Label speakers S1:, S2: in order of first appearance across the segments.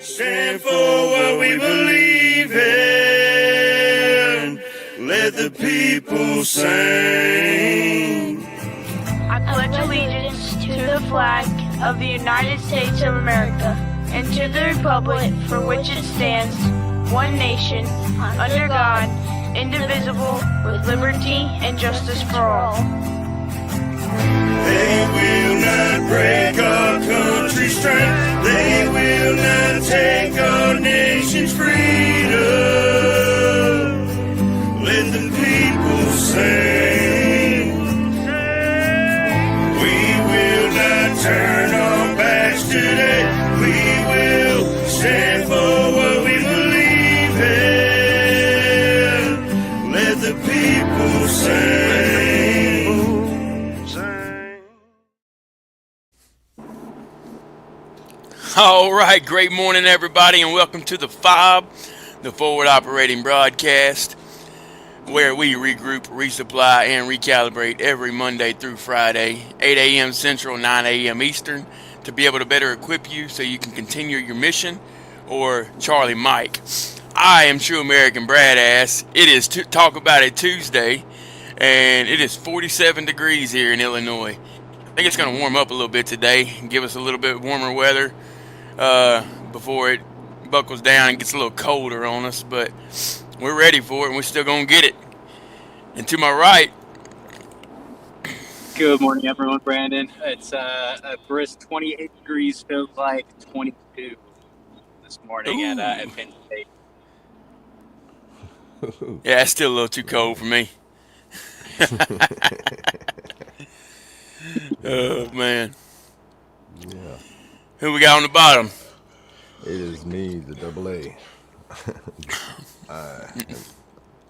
S1: stand for what we believe in. Let the people sing.
S2: I pledge allegiance to the flag of the United States of America and to the republic for which it stands, one nation, under God, indivisible, with liberty and justice for all.
S1: They will not break our country's strength. They will not take our nation's freedom. Let the people sing. We will not turn our backs today. We will stand for what we believe in. Let the people sing.
S3: All right, great morning, everybody, and welcome to the F.O.B, the Forward Operating Broadcast, where we regroup, resupply, and recalibrate every Monday through Friday, 8 a.m. Central, 9 a.m. Eastern, to be able to better equip you so you can continue your mission, or Charlie Mike. I am True American Brad Ass. It is Talk About It Tuesday, and it is 47 degrees here in Illinois. I think it's going to warm up a little bit today and give us a little bit warmer weather before it buckles down and gets a little colder on us, but we're ready for it and we're still gonna get it. And to my right,
S4: good morning, everyone. Brandon, it's a brisk 28 degrees, feels like 22 this morning at Penn State.
S3: Yeah, it's still a little too cold for me. Oh man.
S5: Yeah.
S3: Who we got on the bottom?
S5: It is me, the double A.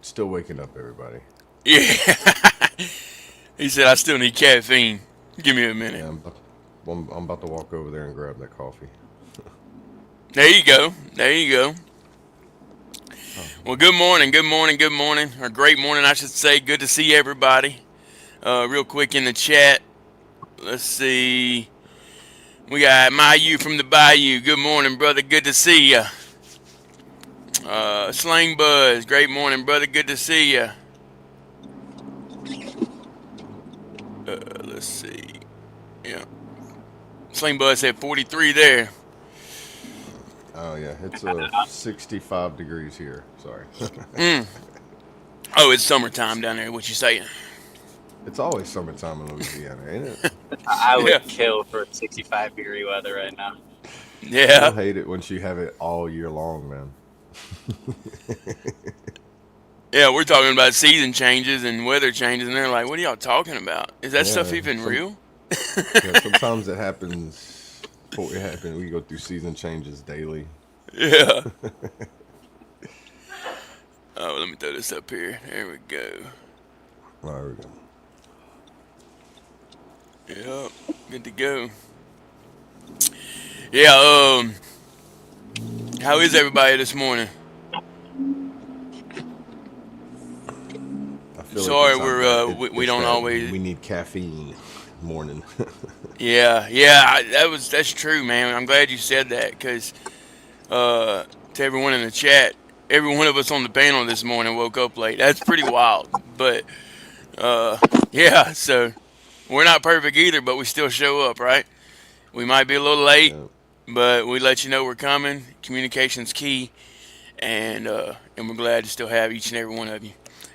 S5: Still waking up, everybody.
S3: Yeah. He said, I still need caffeine. Give me a minute.
S5: Yeah, I'm about to walk over there and grab that coffee.
S3: There you go. There you go. Well, good morning, good morning, good morning. Or great morning, I should say. Good to see everybody. Real quick in the chat. Let's see. We got Mayu from the Bayou. Good morning, brother. Good to see ya. Slang Buzz. Great morning, brother. Good to see ya. Let's see. Yeah. Slang Buzz said 43 there.
S5: Oh yeah, it's 65 degrees here. Sorry.
S3: Oh, it's summertime down there. What you saying?
S5: It's always summertime in Louisiana, ain't it?
S4: I would kill for 65-degree weather right now.
S3: Yeah.
S5: I hate it when you have it all year long, man.
S3: Yeah, we're talking about season changes and weather changes, and they're like, what are y'all talking about? Is that stuff even real?
S5: Yeah, sometimes it happens. We go through season changes daily.
S3: Yeah. Oh, let me throw this up here. There we go.
S5: There we go.
S3: Yep, good to go. Yeah, how is everybody this morning?
S5: I feel
S3: Sorry,
S5: like
S3: we don't always.
S5: We need caffeine morning.
S3: Yeah, that's true, man. I'm glad you said that because to everyone in the chat, every one of us on the panel this morning woke up late. That's pretty wild, but yeah, so. We're not perfect either, but we still show up, right? We might be a little late, but we let you know we're coming. Communication's key, and we're glad to still have each and every one of you.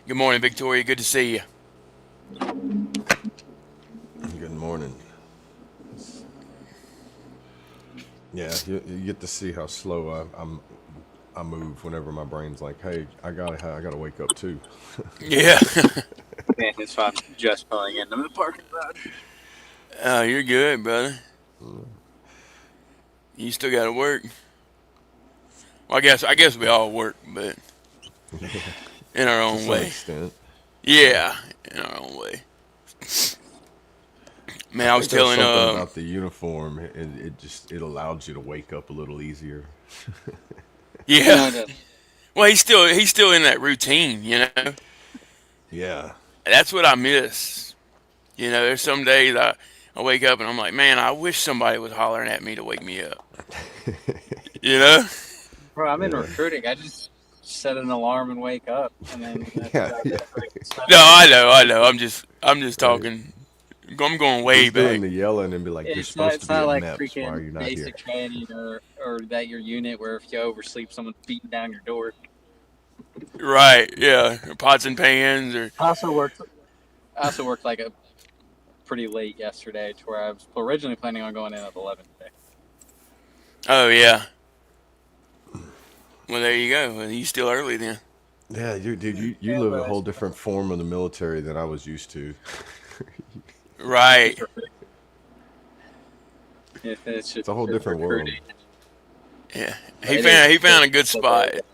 S3: Good morning, Victoria. Good to see you.
S5: Good morning. Yeah, you get to see how slow I move whenever my brain's like, hey, I gotta wake up too.
S3: Yeah.
S4: Man, it's fun just pulling into the parking lot.
S3: Oh, you're good, brother. You still got to work. Well, I guess we all work, but in our own way.
S5: Extent.
S3: Yeah, in our own way. Man, I was telling
S5: something about the uniform. It allowed you to wake up a little easier.
S3: Yeah. Well, he's still in that routine, you know.
S5: Yeah.
S3: That's what I miss. You know, there's some days I wake up and I'm like, man, I wish somebody was hollering at me to wake me up. You know?
S4: Bro, I'm in
S5: Yeah.
S4: recruiting. I just set an alarm and wake up, and then that's
S5: Yeah,
S4: about
S5: yeah.
S4: it. Like, it's not
S3: No,
S4: like
S3: I know. I'm just
S5: Right.
S3: talking. I'm going way
S5: He's doing
S3: back.
S5: the yelling and be like, "You're
S4: it's not
S5: supposed to
S4: it's
S5: be
S4: not
S5: at
S4: like
S5: MEPS. Why are
S4: freaking
S5: you not here?"
S4: basic training or that your unit where if you oversleep, someone's beating down your door.
S3: Right? Yeah, or pots and pans, or
S4: I also worked. I also worked like a pretty late yesterday, to where I was originally planning on going in at 11 today.
S3: oh yeah. Well, there you go. Well, you still early then.
S5: Yeah, dude, you
S4: Yeah,
S5: live
S4: but
S5: a whole different form of the military than I was used to.
S4: it's
S3: Right.
S4: just it's
S5: It's
S4: just
S5: a whole
S4: it's
S5: different world.
S4: recruiting.
S3: Yeah. He
S4: It is.
S3: found a good
S4: It's so bad.
S3: spot.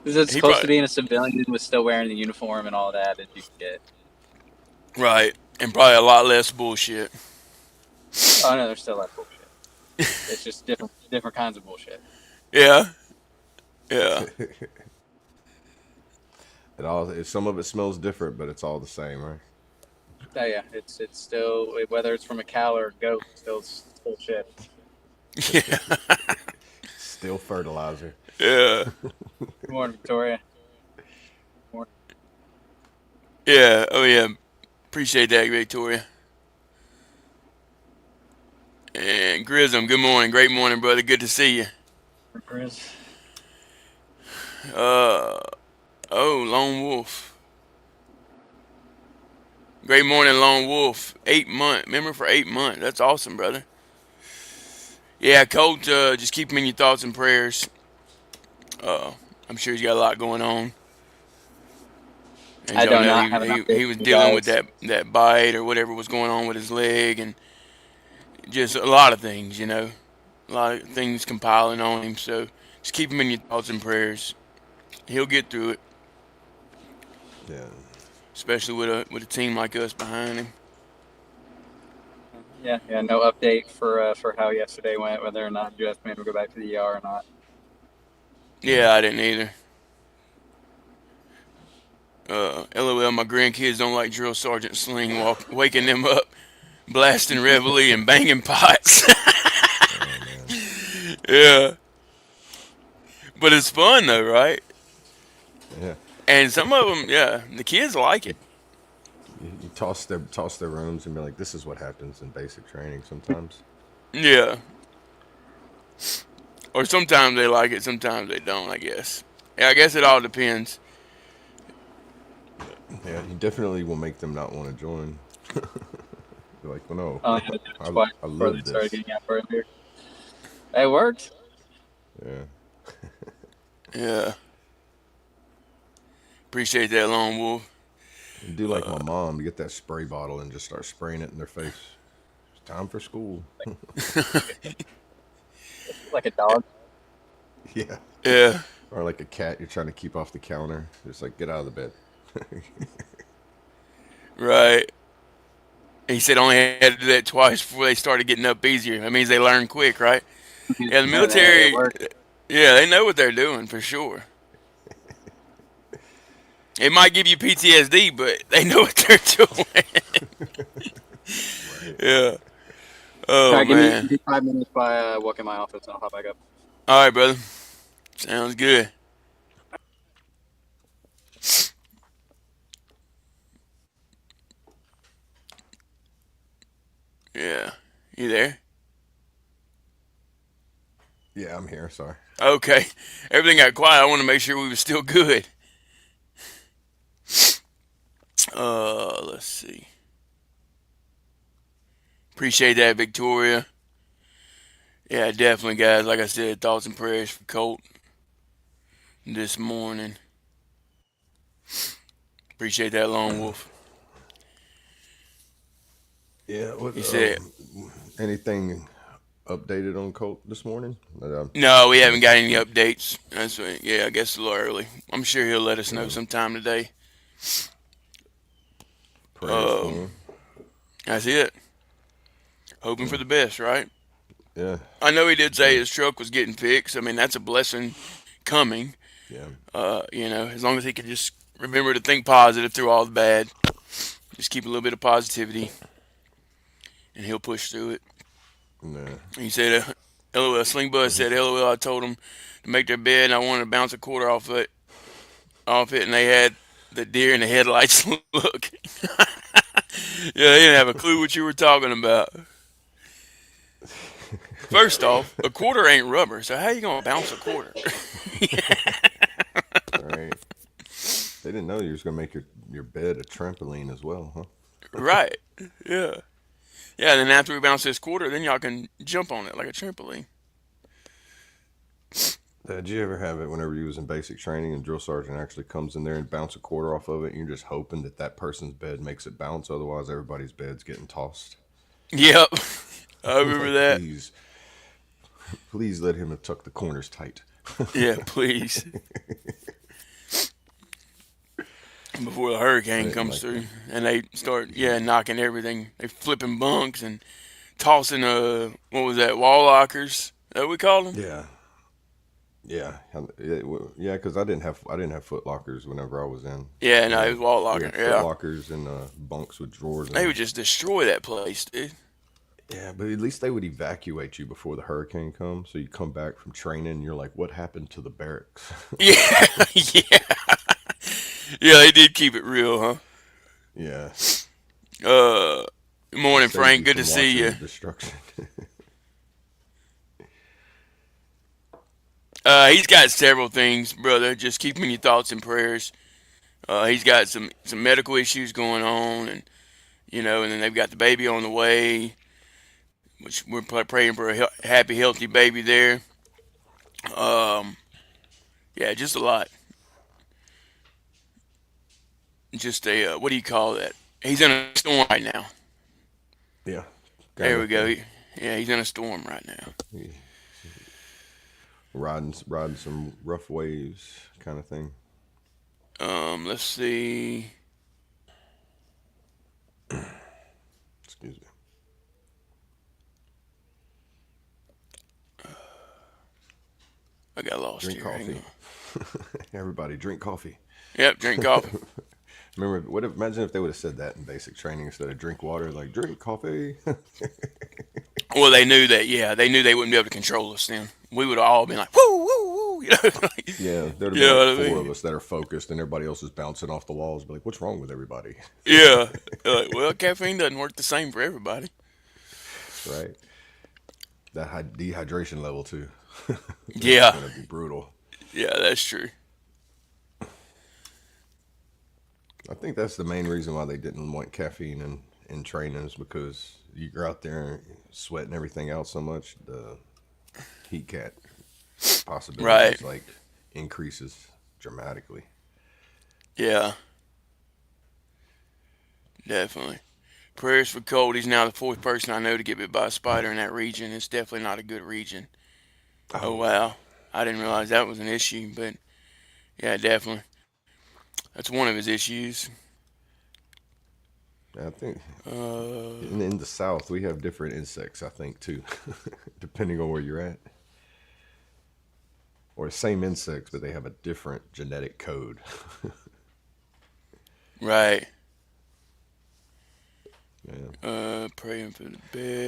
S4: This is as
S3: He
S4: close to
S3: probably
S4: being a civilian with still wearing the uniform and all that as you can get.
S3: right, and probably a lot less bullshit.
S4: Oh no, there's still that bullshit. It's just different kinds of bullshit.
S3: Yeah. Yeah.
S5: Some of it smells different, but it's all the same, right?
S4: Oh yeah, it's still, whether it's from a cow or a goat, it's still shit.
S3: Yeah.
S5: Still fertilizer.
S3: Yeah.
S4: Good morning, Victoria. Good morning.
S3: Yeah. Oh yeah. Appreciate that, Victoria. And Grism, good morning. Great morning, brother. Good to see you.
S4: Chris.
S3: Uh oh, Lone Wolf. Great morning, Lone Wolf. 8 month. Remember for 8 months. That's awesome, brother. Yeah, Colt, just keep him in your thoughts and prayers. Uh, I'm sure he's got a lot going on. As
S4: I
S3: y'all
S4: do
S3: know,
S4: not have an
S3: he
S4: update
S3: was
S4: for you
S3: dealing with
S4: guys.
S3: that bite or whatever was going on with his leg, and just a lot of things, a lot of things compiling on him. So just keep him in your thoughts and prayers. He'll get through it,
S5: Yeah.
S3: especially with a team like us behind him.
S4: Yeah. No update for how yesterday went, whether or not you asked me to go back to the ER or not.
S3: Yeah, I didn't either. LOL, my grandkids don't like Drill Sergeant Sling waking them up, blasting reveille and banging pots.
S5: Oh man.
S3: Yeah, but it's fun though, right?
S5: Yeah.
S3: And some of them, yeah, the kids like it.
S5: You toss their rooms and be like, "This is what happens in basic training." Sometimes.
S3: Yeah, or sometimes they like it, sometimes they don't. I guess. Yeah, I guess it all depends.
S5: Yeah, you definitely will make them not want to join. You're like, well, no,
S4: I only had to do it twice
S5: I
S4: before they
S5: live
S4: started
S5: this.
S4: getting out earlier. It worked.
S5: Yeah.
S3: Yeah, appreciate that, Lone Wolf.
S5: You do like my mom. You get that spray bottle and just start spraying it in their face. It's time for school.
S4: Like a dog.
S5: Yeah.
S3: Yeah,
S5: Or like a cat you're trying to keep off the counter. Just like, get out of the bed.
S3: right. He said only had to do that twice before they started getting up easier. That means they learn quick, right? Yeah, the
S4: It
S3: military,
S4: worked.
S3: yeah, they know what they're doing for sure. It might give you PTSD, but they know what they're doing.
S5: Right.
S3: Yeah.
S4: All
S3: Oh
S4: right, give me
S3: man.
S4: 5 minutes by walk in my office and I'll hop back up.
S3: All right, brother. Sounds good. Yeah. You there?
S5: Yeah, I'm here. Sorry.
S3: Okay. Everything got quiet. I want to make sure we were still good. Let's see. Appreciate that, Victoria. Yeah, definitely, guys. Like I said, thoughts and prayers for Colt this morning. Appreciate that, Lone Wolf.
S5: Yeah. What?
S3: He said,
S5: Anything updated on Colt this morning?
S3: no, we haven't got
S5: Missed.
S3: any updates. That's right. Yeah, I guess a little early. I'm sure he'll let us know
S5: Yeah.
S3: sometime today.
S5: Prayers for
S3: Um,
S5: him.
S3: that's it. Hoping for the best, right?
S5: Yeah.
S3: I know he did say
S5: Yeah.
S3: his truck was getting fixed. I mean, that's a blessing coming.
S5: Yeah.
S3: As long as he can just remember to think positive through all the bad, just keep a little bit of positivity, and he'll push through it.
S5: Yeah.
S3: He said LOL. Sling Buzz said, LOL, I told them to make their bed and I wanted to bounce a quarter off it, and they had the deer in the headlights look. Yeah, they didn't have a clue what you were talking about. First off, a quarter ain't rubber, so how you gonna bounce a quarter?
S5: Right. They didn't know you was gonna make your bed a trampoline as well, huh?
S3: Right. Yeah. Yeah, and then after we bounce this quarter, then y'all can jump on it like a trampoline.
S5: Did you ever have it whenever you was in basic training and drill sergeant actually comes in there and bounce a quarter off of it, and you're just hoping that that person's bed makes it bounce, otherwise everybody's bed's getting tossed.
S3: Yep. I remember
S5: Like,
S3: that.
S5: please let him tuck the corners tight.
S3: Yeah, please. Before the hurricane
S5: Didn't
S3: comes
S5: like
S3: through
S5: that.
S3: and they start, knocking everything. They flipping bunks and tossing, what was that, wall lockers? Is that what we call them?
S5: Yeah, yeah, because I didn't have foot lockers whenever I was in.
S3: Yeah, no, it was wall
S5: We
S3: locker.
S5: had foot
S3: Yeah.
S5: lockers and bunks with drawers in
S3: They
S5: them.
S3: would just destroy that place, dude.
S5: Yeah, but at least they would evacuate you before the hurricane comes. So you come back from training, and you're like, "What happened to the barracks?"
S3: Yeah, yeah. Yeah, they did keep it real, huh?
S5: Yeah,
S3: Good morning,
S5: saved
S3: Frank.
S5: you
S3: Good to
S5: from
S3: see
S5: watching
S3: you.
S5: the destruction.
S3: He's got several things, brother. Just keep him in your thoughts and prayers. He's got some medical issues going on, and then they've got the baby on the way, which we're praying for a happy, healthy baby there. Um, yeah, just a lot. Just what do you call that? He's in a storm right now.
S5: Yeah, kind
S3: There we
S5: of
S3: go. Yeah, he's in a storm right now.
S5: riding some rough waves, kind of thing.
S3: Let's see.
S5: Excuse me.
S3: I got lost
S5: Drink
S3: here. Hang
S5: coffee.
S3: on.
S5: Everybody, drink coffee.
S3: Yep, drink coffee.
S5: Remember, imagine if they would have said that in basic training instead of drink water, like drink coffee.
S3: Well, they knew that. Yeah, they knew they wouldn't be able to control us. Then we would have all been like, "Woo, woo, woo!" Like,
S5: Yeah, there'd
S3: you
S5: be
S3: know
S5: like
S3: what I
S5: four
S3: mean?
S5: of us that are focused, and everybody else is bouncing off the walls. Be like, what's wrong with everybody?
S3: Yeah. Like, well, caffeine doesn't work the same for everybody.
S5: Right? That dehydration level too. It's
S3: Yeah.
S5: gonna be brutal.
S3: Yeah, that's true.
S5: I think that's the main reason why they didn't want caffeine in training is because you're out there sweating everything out so much. The heat cat
S3: Right.
S5: possibilities like increases dramatically.
S3: Yeah, definitely. Prayers for Cold. He's now the fourth person I know to get bit by a spider in that region. It's definitely not a good region. Oh,
S5: Oh,
S3: wow. I didn't realize that was an issue, but yeah, definitely. That's one of his issues.
S5: I think
S3: Uh,
S5: in the South we have different insects. I think too, depending on where you're at, or the same insects, but they have a different genetic code.
S3: right.
S5: Yeah.
S3: Praying for the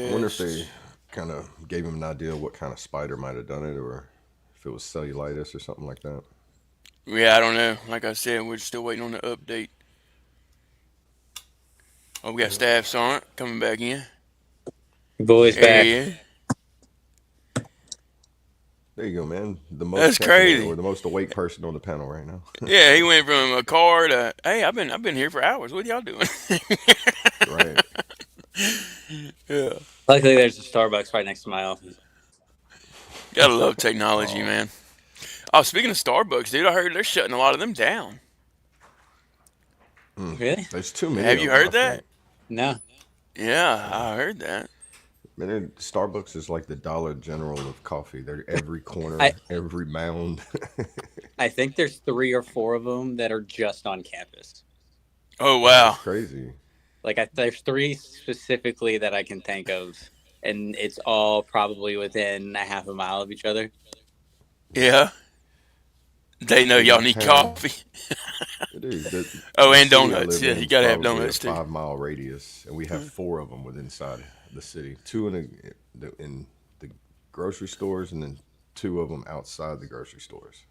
S5: I wonder if
S3: best.
S5: they kind of gave him an idea of what kind of spider might have done it, or if it was cellulitis or something like that.
S3: Yeah, I don't know. Like I said, we're still waiting on the update. Oh, we got Staff Sergeant coming back in.
S4: Boys
S3: There
S4: back.
S3: he is.
S5: There you go, man. The
S3: That's
S5: most caffeinated
S3: crazy.
S5: or the most awake person on the panel right now.
S3: Yeah, he went from a car to, hey, I've been here for hours. What y'all doing?
S5: Right.
S3: Yeah.
S4: Luckily, there's a Starbucks right next to my office.
S3: Gotta love technology,
S5: Oh,
S3: man. Oh, speaking of Starbucks, dude, I heard they're shutting a lot of them down.
S4: Really?
S5: there's too many
S3: Have
S5: of
S3: you
S5: them, I
S3: heard that?
S5: think.
S4: No.
S3: Yeah, I heard that.
S5: Man, Starbucks is like the Dollar General of coffee. They're every corner,
S4: I
S5: every mound.
S4: I think there's 3 or 4 of them that are just on campus.
S3: Oh, wow.
S5: It's crazy.
S4: Like there's 3 specifically that I can think of, and it's all probably within a half a mile of each other.
S3: Yeah. They know
S5: In
S3: y'all
S5: my
S3: need
S5: town,
S3: coffee.
S5: dude,
S3: Oh,
S5: the
S3: and
S5: city I
S3: donuts.
S5: live
S3: Yeah,
S5: in
S3: you
S5: is
S3: gotta have
S5: probably a
S3: donuts too.
S5: 5 mile radius, and we have 4 of them within inside the city. 2 in the grocery stores, and then 2 of them outside the grocery stores.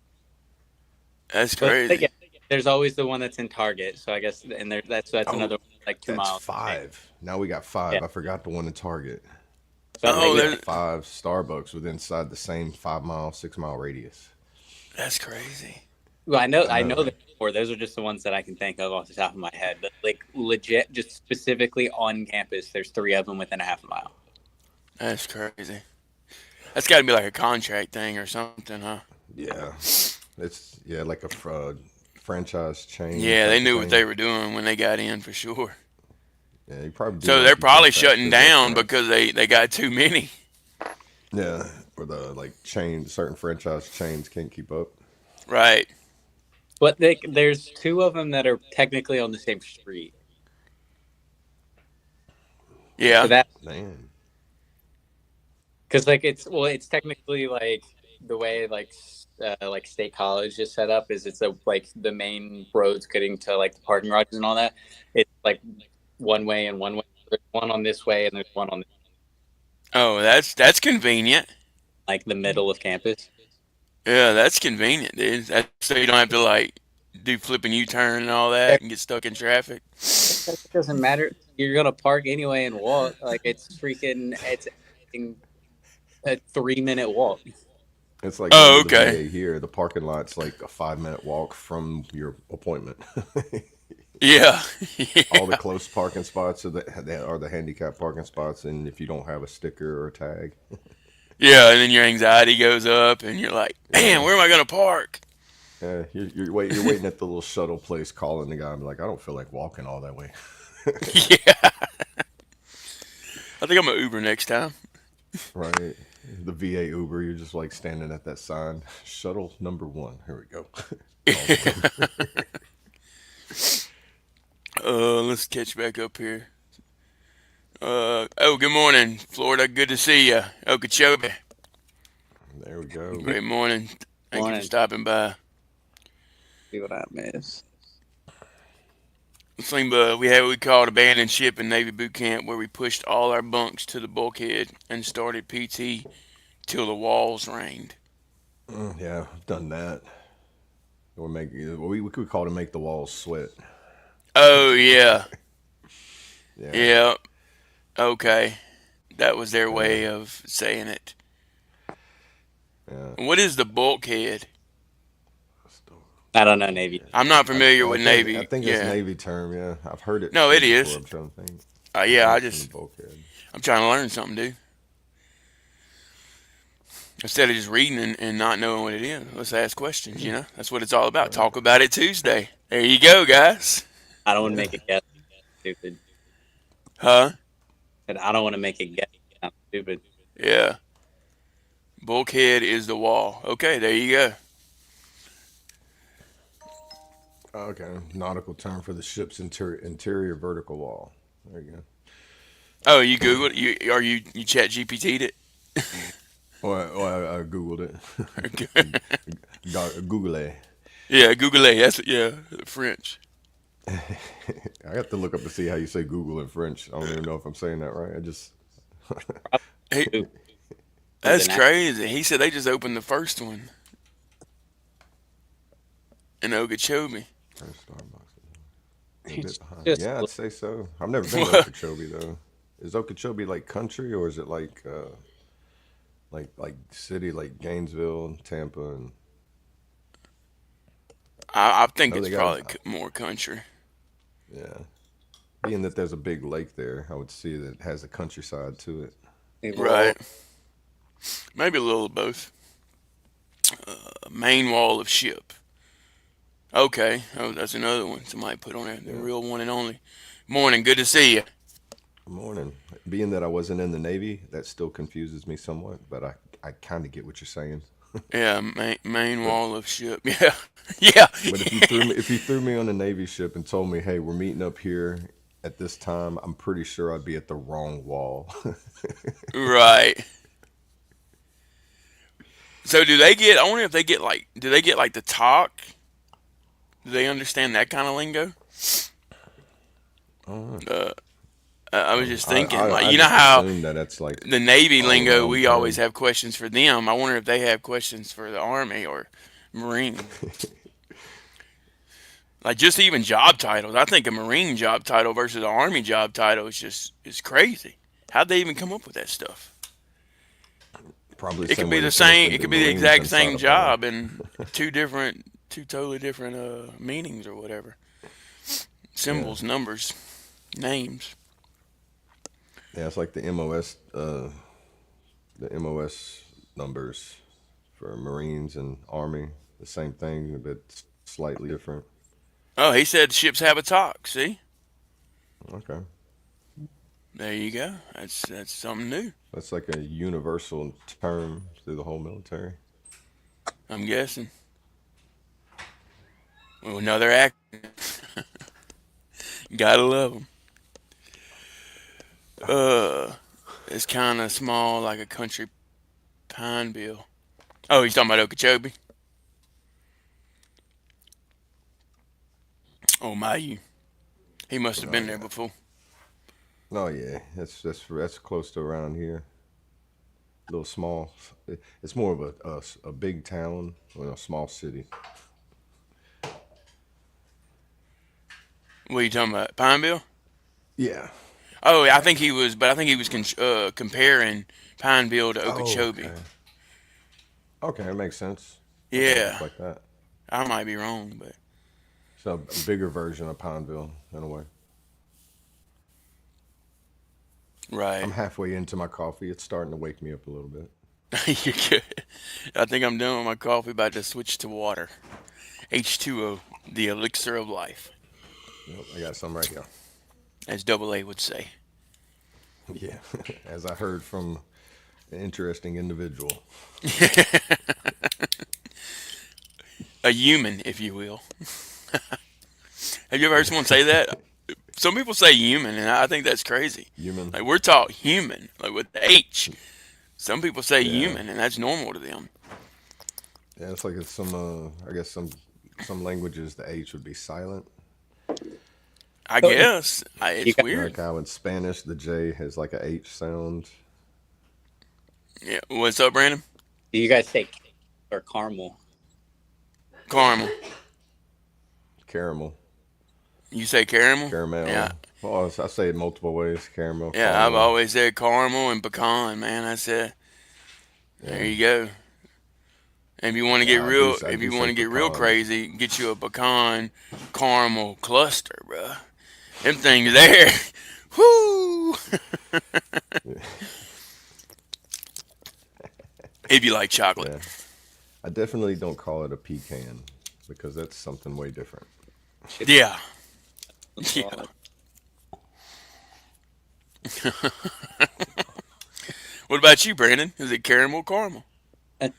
S3: That's
S4: But
S3: crazy.
S4: yeah, there's always the one that's in Target. So I guess, and that's
S5: Oh,
S4: another like 2
S5: that's
S4: miles.
S5: 5. Now we got
S4: Yeah.
S5: 5. I forgot the one in Target.
S4: So
S5: But
S4: that
S5: now
S3: Oh,
S5: we
S4: makes
S5: got
S3: there's
S5: 5 Starbucks within inside the same 5-mile, 6-mile radius.
S3: that's crazy.
S4: Well,
S5: I
S4: I know
S5: know.
S4: there's more. Those are just the ones that I can think of off the top of my head. But like legit, just specifically on campus, there's 3 of them within a half a mile.
S3: That's crazy. That's got to be like a contract thing or something, huh?
S5: Yeah, it's like a franchise chain
S3: Yeah, they
S5: type of
S3: knew what
S5: thing.
S3: they were doing when they got in for sure.
S5: Yeah, you probably do
S3: So
S5: know
S3: they're
S5: if you go
S3: probably
S5: past
S3: shutting
S5: good
S3: down
S5: restaurants.
S3: because they got too many.
S5: Yeah, or the like certain franchise chains can't keep up.
S3: Right.
S4: But there's 2 of them that are technically on the same street. So
S3: Yeah.
S4: that
S5: Man,
S4: because like it's technically like the way like State College is set up is it's like the main roads getting to like the parking garages and all that. It's like one way and one way. There's one on this way and there's one on
S3: Oh, that's convenient.
S4: like the middle of campus.
S3: Yeah, that's convenient, dude. That's so you don't have to like do flipping U-turn and all that and get stuck in traffic.
S4: It doesn't matter. You're gonna park anyway and walk. Like it's a 3-minute walk.
S5: it's like going
S3: Oh,
S5: to the
S3: okay.
S5: VA here. The parking lot's like a 5-minute walk from your appointment.
S3: Yeah.
S5: All the
S3: Yeah.
S5: close parking spots are the handicap parking spots, and if you don't have a sticker or a tag,
S3: Yeah, and then your anxiety goes up and you're like, "Man,
S5: yeah,
S3: where am I going to park?"
S5: yeah, you're waiting at the little shuttle place, calling the guy, and be like, I don't feel like walking all that way.
S3: Yeah. I think I'm going to Uber next time.
S5: Right. The VA Uber, you're just like standing at that sign, shuttle number 1. Here we go. Call the Uber.
S3: Let's catch back up here. Oh, good morning, Florida. Good to see you. Okeechobee.
S5: There we go.
S3: Great morning. Thank you for
S4: Morning.
S3: stopping by.
S4: See what I miss.
S3: We had what we called abandoned ship in Navy boot camp, where we pushed all our bunks to the bulkhead and started PT till the walls rained.
S5: Yeah, I've done that. Or we could call to make the walls sweat.
S3: Oh yeah,
S5: Yeah,
S3: yeah. Okay, that was their
S5: yeah,
S3: way of saying it.
S5: yeah.
S3: What is the bulkhead?
S4: I don't know Navy.
S3: I'm not familiar
S5: I
S3: with
S5: think I
S3: Navy.
S5: think it's
S3: Yeah.
S5: Navy term. Yeah, I've heard it
S3: No,
S5: said
S3: it
S5: before.
S3: is.
S5: I'm trying to think.
S3: Yeah,
S5: Bunks in the bulkhead.
S3: I'm trying to learn something, dude. Instead of just reading and not knowing what it is, let's ask questions, you know? That's what it's all about. Talk about it Tuesday. There you go, guys.
S4: I don't want to
S5: Yeah.
S4: make a guess. Stupid.
S3: Huh?
S4: And I don't want to make a guess. I'm stupid.
S3: Yeah. Bulkhead is the wall. Okay, there you go.
S5: Okay, nautical term for the ship's interior vertical wall. There you go.
S3: Oh, you Googled you chat GPT'd it?
S5: Well, I googled it. Google it.
S3: Yeah, Google it. That's French.
S5: I have to look up to see how you say Google in French. I don't even know if I'm saying that right. I just
S3: Hey,
S4: Ooh,
S3: that's
S4: something
S3: crazy. He said they just opened the first one in Okeechobee.
S5: first Starbucks. A
S4: It's
S5: bit behind.
S4: just
S5: Yeah, I'd say so. I've never been to
S3: What?
S5: Okeechobee though. Is Okeechobee like country or is it like city like Gainesville, Tampa, and
S3: I
S5: I
S3: think
S5: know
S3: it's
S5: they got
S3: probably more country.
S5: yeah. Being that there's a big lake there, I would see that it has a countryside to it.
S3: Right. Maybe a little of both. Main wall of ship. Okay. Oh, that's another one somebody put on there. The
S5: Yeah.
S3: real one and only. Morning. Good to see you.
S5: Good morning. Being that I wasn't in the Navy, that still confuses me somewhat, but I kind of get what you're saying.
S3: Yeah, main
S5: But
S3: wall of ship. Yeah. Yeah.
S5: but if you threw me on a Navy ship and told me, "Hey, we're meeting up here at this time," I'm pretty sure I'd be at the wrong wall.
S3: Right. So do they get? I wonder if they get like. Do they get like the talk? Do they understand that kind of lingo?
S5: Oh,
S3: Uh, I was just thinking, like,
S5: I
S3: you know
S5: just
S3: how
S5: assume that that's like
S3: the Navy
S5: all
S3: lingo,
S5: around
S3: we always
S5: term.
S3: have questions for them. I wonder if they have questions for the Army or Marine. Like just even job titles. I think a Marine job title versus an Army job title is crazy. How'd they even come up with that stuff?
S5: Probably the
S3: It could
S5: same
S3: be
S5: way
S3: the
S5: they came up
S3: same.
S5: with
S3: It
S5: the
S3: could be the
S5: Marines
S3: exact
S5: inside
S3: same
S5: of bar.
S3: job in two totally different meanings or whatever.
S5: Yeah,
S3: Symbols, numbers, names.
S5: yeah, it's like the MOS numbers for Marines and Army, the same thing, but slightly different.
S3: Oh, he said ships have a talk. See,
S5: Okay,
S3: there you go. That's something new.
S5: that's like a universal term through the whole military.
S3: I'm guessing. Well, another act. Gotta love them. It's kind of small, like a country pine bill. Oh, he's talking about Okeechobee. Oh my, he must have
S5: Oh
S3: been there
S5: yeah,
S3: before.
S5: oh yeah, that's close to around here. A little small. It's more of a big town or a small city.
S3: What are you talking about, Pineville?
S5: Yeah.
S3: Oh, I think he was, but I think he was comparing Pineville to
S5: Oh,
S3: Okeechobee.
S5: okay. Okay, that makes sense. It kind of looks
S3: Yeah,
S5: like that.
S3: I might be wrong, but
S5: So a bigger version of Pineville in a way. I'm
S3: right.
S5: halfway into my coffee. It's starting to wake me up a little bit.
S3: You're good. I think I'm done with my coffee. About to switch to water. H2O, the elixir of life,
S5: Yep, I got some right here.
S3: as Double A would say.
S5: Yeah, as I heard from an interesting individual.
S3: A human, if you will. Have you ever heard someone say that? Some people say human, and I think that's crazy.
S5: Human.
S3: Like we're taught human, like with the H. Some people say
S5: Yeah,
S3: human, and that's normal to them.
S5: yeah. It's like it's some. I guess some languages the H would be silent.
S3: I
S4: So
S3: guess
S4: you
S3: it's
S4: guys,
S3: weird.
S5: Like how in Spanish the J has like a H sound.
S3: Yeah. What's up, Brandon?
S4: do you guys say or caramel?
S3: Caramel.
S5: Caramel,
S3: You say caramel? Yeah.
S5: caramel. Well, I say it multiple ways. Caramel,
S3: Yeah. I've
S5: caramel.
S3: always said caramel and pecan. Man, that's it. There
S5: Yeah,
S3: you go. And if you want to get
S5: yeah.
S3: real,
S5: I
S3: if
S5: do
S3: you want
S5: say
S3: to get real
S5: pecan.
S3: crazy, get you a pecan caramel cluster, bruh. Them things there. Whoo! If you like chocolate.
S5: Yeah, I definitely don't call it a pecan because that's something way different.
S4: Shit,
S3: Yeah.
S4: that's
S3: Yeah.
S4: all.
S3: What about you, Brandon? Is it caramel?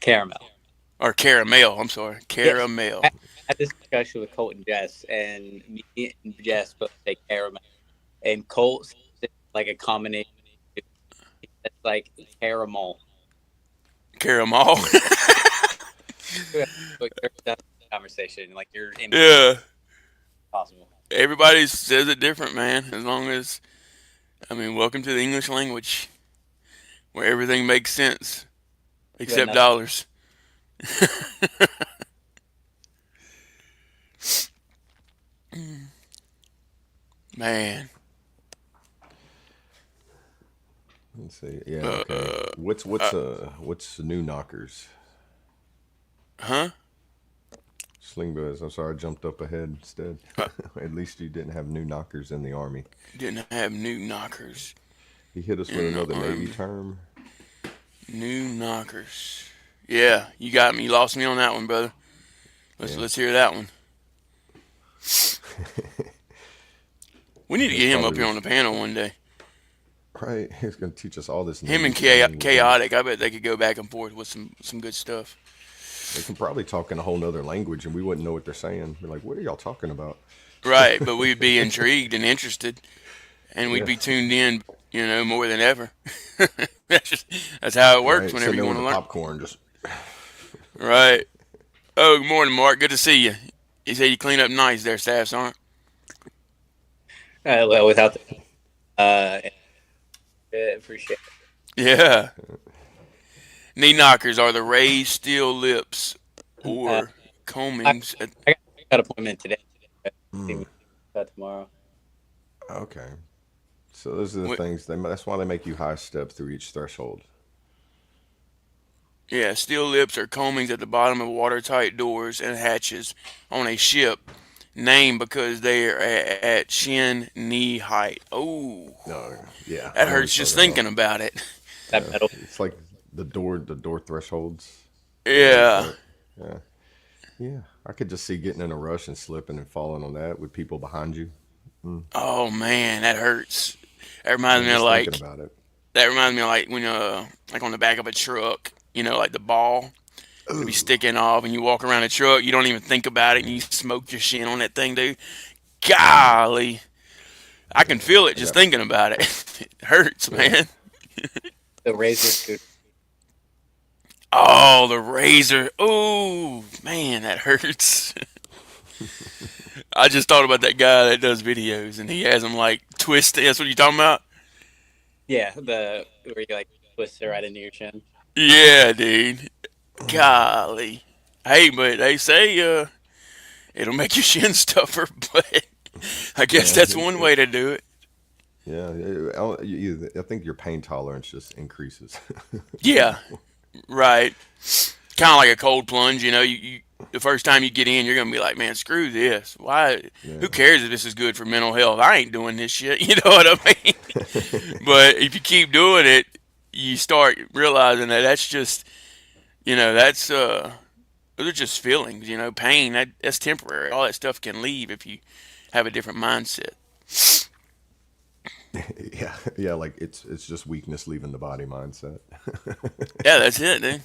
S4: Caramel.
S3: Or caramel, I'm sorry.
S4: Yes,
S3: Caramel.
S4: I had this discussion with Colt and Jess, and me and Jess both say caramel, and Colt says it's like a combination. It's like caramel.
S3: Caramel.
S4: Like, that's the conversation. Like you're
S3: Yeah.
S4: impossible.
S3: Everybody says it different, man. As long as, I mean, welcome to the English language where everything makes sense
S4: But
S3: except
S4: nothing.
S3: dollars. Man.
S5: Let's see. Yeah, okay.
S3: Uh,
S5: What's new knockers?
S3: huh?
S5: Sling Buzz. I'm sorry, I jumped up ahead instead.
S3: Uh,
S5: At least you didn't have new knockers in the army.
S3: didn't have new knockers
S5: He hit us with
S3: in the
S5: another Navy
S3: army.
S5: term.
S3: New knockers. Yeah, you got me. You lost me on that one, brother. Let's
S5: Yeah,
S3: let's hear that one. We need to
S5: he'll
S3: get him up
S5: probably
S3: here on the panel one day.
S5: right. He's gonna teach us all this
S3: Him
S5: Navy
S3: and
S5: slang we're gonna.
S3: chaotic. I bet they could go back and forth with some good stuff.
S5: They can probably talk in a whole nother language and we wouldn't know what they're saying. We're like, what are y'all talking about?
S3: Right, but we'd be intrigued and interested, and we'd
S5: Yeah,
S3: be tuned in, more than ever. That's how it works
S5: right.
S3: whenever
S5: Sitting
S3: you
S5: there
S3: want
S5: with
S3: to
S5: the
S3: learn.
S5: popcorn, just
S3: Right. Oh, good morning, Mark. Good to see you. You said you clean up nice there, Staff Sergeant.
S4: Well, without Yeah, appreciate
S3: Yeah. Knee knockers are the raised steel lips
S4: it. I,
S3: or combings.
S4: I got an appointment today. See
S5: Mm,
S4: me tomorrow.
S5: okay. So those are the
S3: Wi-
S5: things. That's why they make you high step through each threshold.
S3: Yeah, steel lips are combings at the bottom of watertight doors and hatches on a ship, named because they are at shin knee height. Oh,
S5: No, yeah,
S3: that
S5: I know what
S3: hurts
S5: you're
S3: just
S5: talking about.
S3: thinking about it.
S4: That
S5: Yeah,
S4: metal.
S5: it's like the door thresholds. Something like
S3: Yeah.
S5: that. Yeah, yeah. I could just see getting in a rush and slipping and falling on that with people behind you. Mm.
S3: Oh man, that hurts. That
S5: Yeah,
S3: reminds me of
S5: just thinking
S3: like
S5: about it.
S3: that reminds me of like when like on the back of a truck, like the ball it'll be
S5: Ooh,
S3: sticking off and you walk around the truck, you don't even think about it and you
S5: yeah,
S3: smoke your shin on that thing, dude. Golly. I can
S5: yeah.
S3: feel it
S5: I
S3: just
S5: got.
S3: thinking about it. It hurts,
S5: Yeah.
S3: man.
S4: The razor scooter.
S3: Oh, the razor. Oh, man, that hurts. I just thought about that guy that does videos and he has them like twisted. That's what you talking about?
S4: Yeah, the where you like twist it right into your chin.
S3: Yeah, dude. Golly. Hey, but they say it'll make your shin tougher, but I guess
S5: Yeah,
S3: that's one way to do it.
S5: yeah. I think your pain tolerance just increases. you
S3: Yeah,
S5: know.
S3: right. Kind of like a cold plunge, the first time you get in, you're gonna be like, man, screw this. Why? Who
S5: Yeah.
S3: cares if this is good for mental health? I ain't doing this shit. You know what I mean? But if you keep doing it, you start realizing that that's just, that's those are just feelings. Pain that's temporary. All that stuff can leave if you have a different mindset.
S5: Yeah, yeah. Like it's just weakness leaving the body mindset.
S3: Yeah, that's it, dude.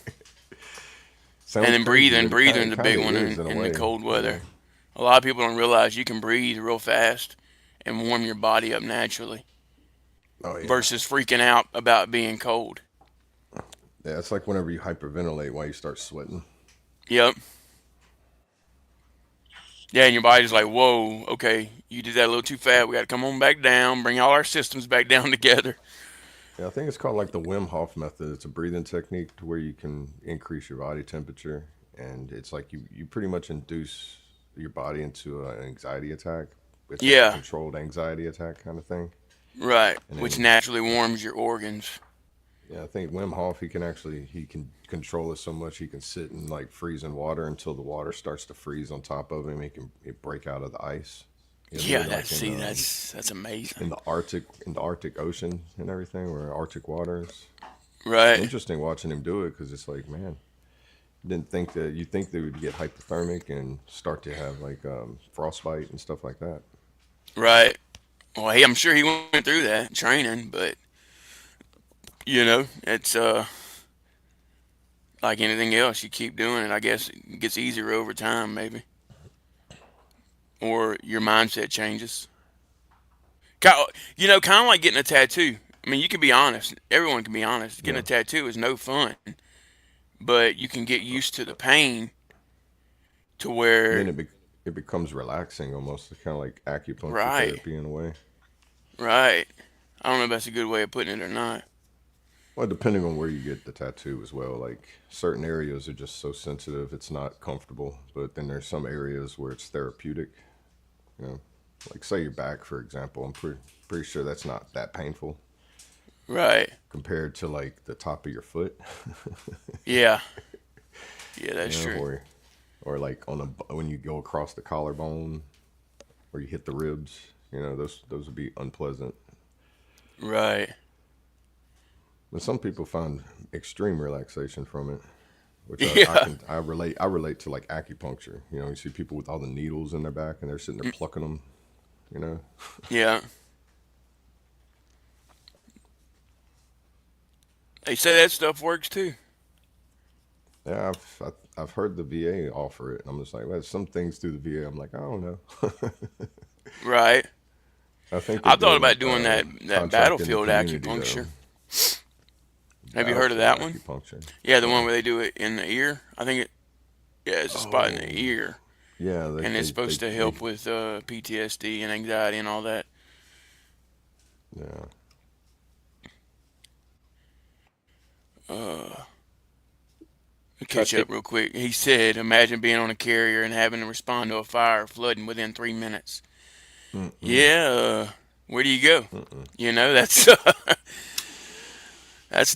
S3: And
S5: Sounds
S3: then
S5: crazy,
S3: breathing,
S5: but
S3: breathing's
S5: it
S3: a
S5: kind
S3: big
S5: of
S3: one
S5: is
S3: in,
S5: in a
S3: in the
S5: way.
S3: cold
S5: You
S3: weather.
S5: know.
S3: A lot of people don't realize you can breathe real fast and warm your body up naturally
S5: Oh yeah.
S3: versus freaking out about being cold.
S5: Yeah, it's like whenever you hyperventilate, why you start sweating.
S3: Yep. Yeah, and your body's like, whoa, okay, you did that a little too fast. We got to come on back down, bring all our systems back down together.
S5: Yeah, I think it's called like the Wim Hof method. It's a breathing technique to where you can increase your body temperature, and it's like you pretty much induce your body into an anxiety attack. It's like a
S3: Yeah,
S5: controlled anxiety attack kind of thing.
S3: right.
S5: And
S3: Which
S5: then
S3: naturally warms your organs.
S5: yeah, I think Wim Hof he can control it so much he can sit in like freezing water until the water starts to freeze on top of him. He break out of the ice. He'll do
S3: Yeah,
S5: it like
S3: that's amazing.
S5: in the Arctic Ocean and everything, or Arctic waters. It's
S3: Right,
S5: interesting watching him do it because it's like, man, didn't think that you think they would get hypothermic and start to have like frostbite and stuff like that.
S3: right. Well, hey, I'm sure he went through that training, but it's like anything else. You keep doing it. I guess it gets easier over time, maybe, or your mindset changes. Kind of like getting a tattoo. I mean, you can be honest. Everyone can be honest. Getting
S5: Yeah.
S3: a tattoo is no fun, but you can get used to the pain to
S5: And then
S3: where,
S5: it becomes relaxing almost. It's kind of like acupuncture
S3: right,
S5: therapy in a way.
S3: right. I don't know if that's a good way of putting it or not.
S5: Well, depending on where you get the tattoo as well. Like certain areas are just so sensitive, it's not comfortable. But then there's some areas where it's therapeutic. You know, like say your back, for example. I'm pretty sure that's not that painful
S3: Right.
S5: compared to like the top of your foot.
S3: Yeah. Yeah,
S5: you
S3: that's
S5: know,
S3: true.
S5: or like when you go across the collarbone or you hit the ribs. You know, those would be unpleasant.
S3: Right.
S5: But some people find extreme relaxation from it, which
S3: Yeah.
S5: I relate to like acupuncture. You know, you see people with all the needles in their back and they're sitting there plucking them. You know,
S3: Yeah. They say that stuff works too.
S5: yeah, I've heard the VA offer it, and I'm just like, well, some things through the VA, I'm like, I don't know.
S3: Right.
S5: I think they're
S3: I thought
S5: doing
S3: about doing that
S5: contract in the
S3: battlefield
S5: community though.
S3: acupuncture. Have you heard of
S5: Battlefield
S3: that one?
S5: acupuncture.
S3: Yeah, the one
S5: Uh-uh.
S3: where they do it in the ear. I think yeah, it's a spot in the
S5: Oh,
S3: ear,
S5: yeah,
S3: and it's supposed to help with PTSD and anxiety and all that.
S5: Yeah.
S3: Catch up real quick. He said, imagine being on a carrier and having to respond to a fire flooding within 3 minutes.
S5: Mm-mm.
S3: Yeah, where do you go?
S5: Mm-mm.
S3: You know, that's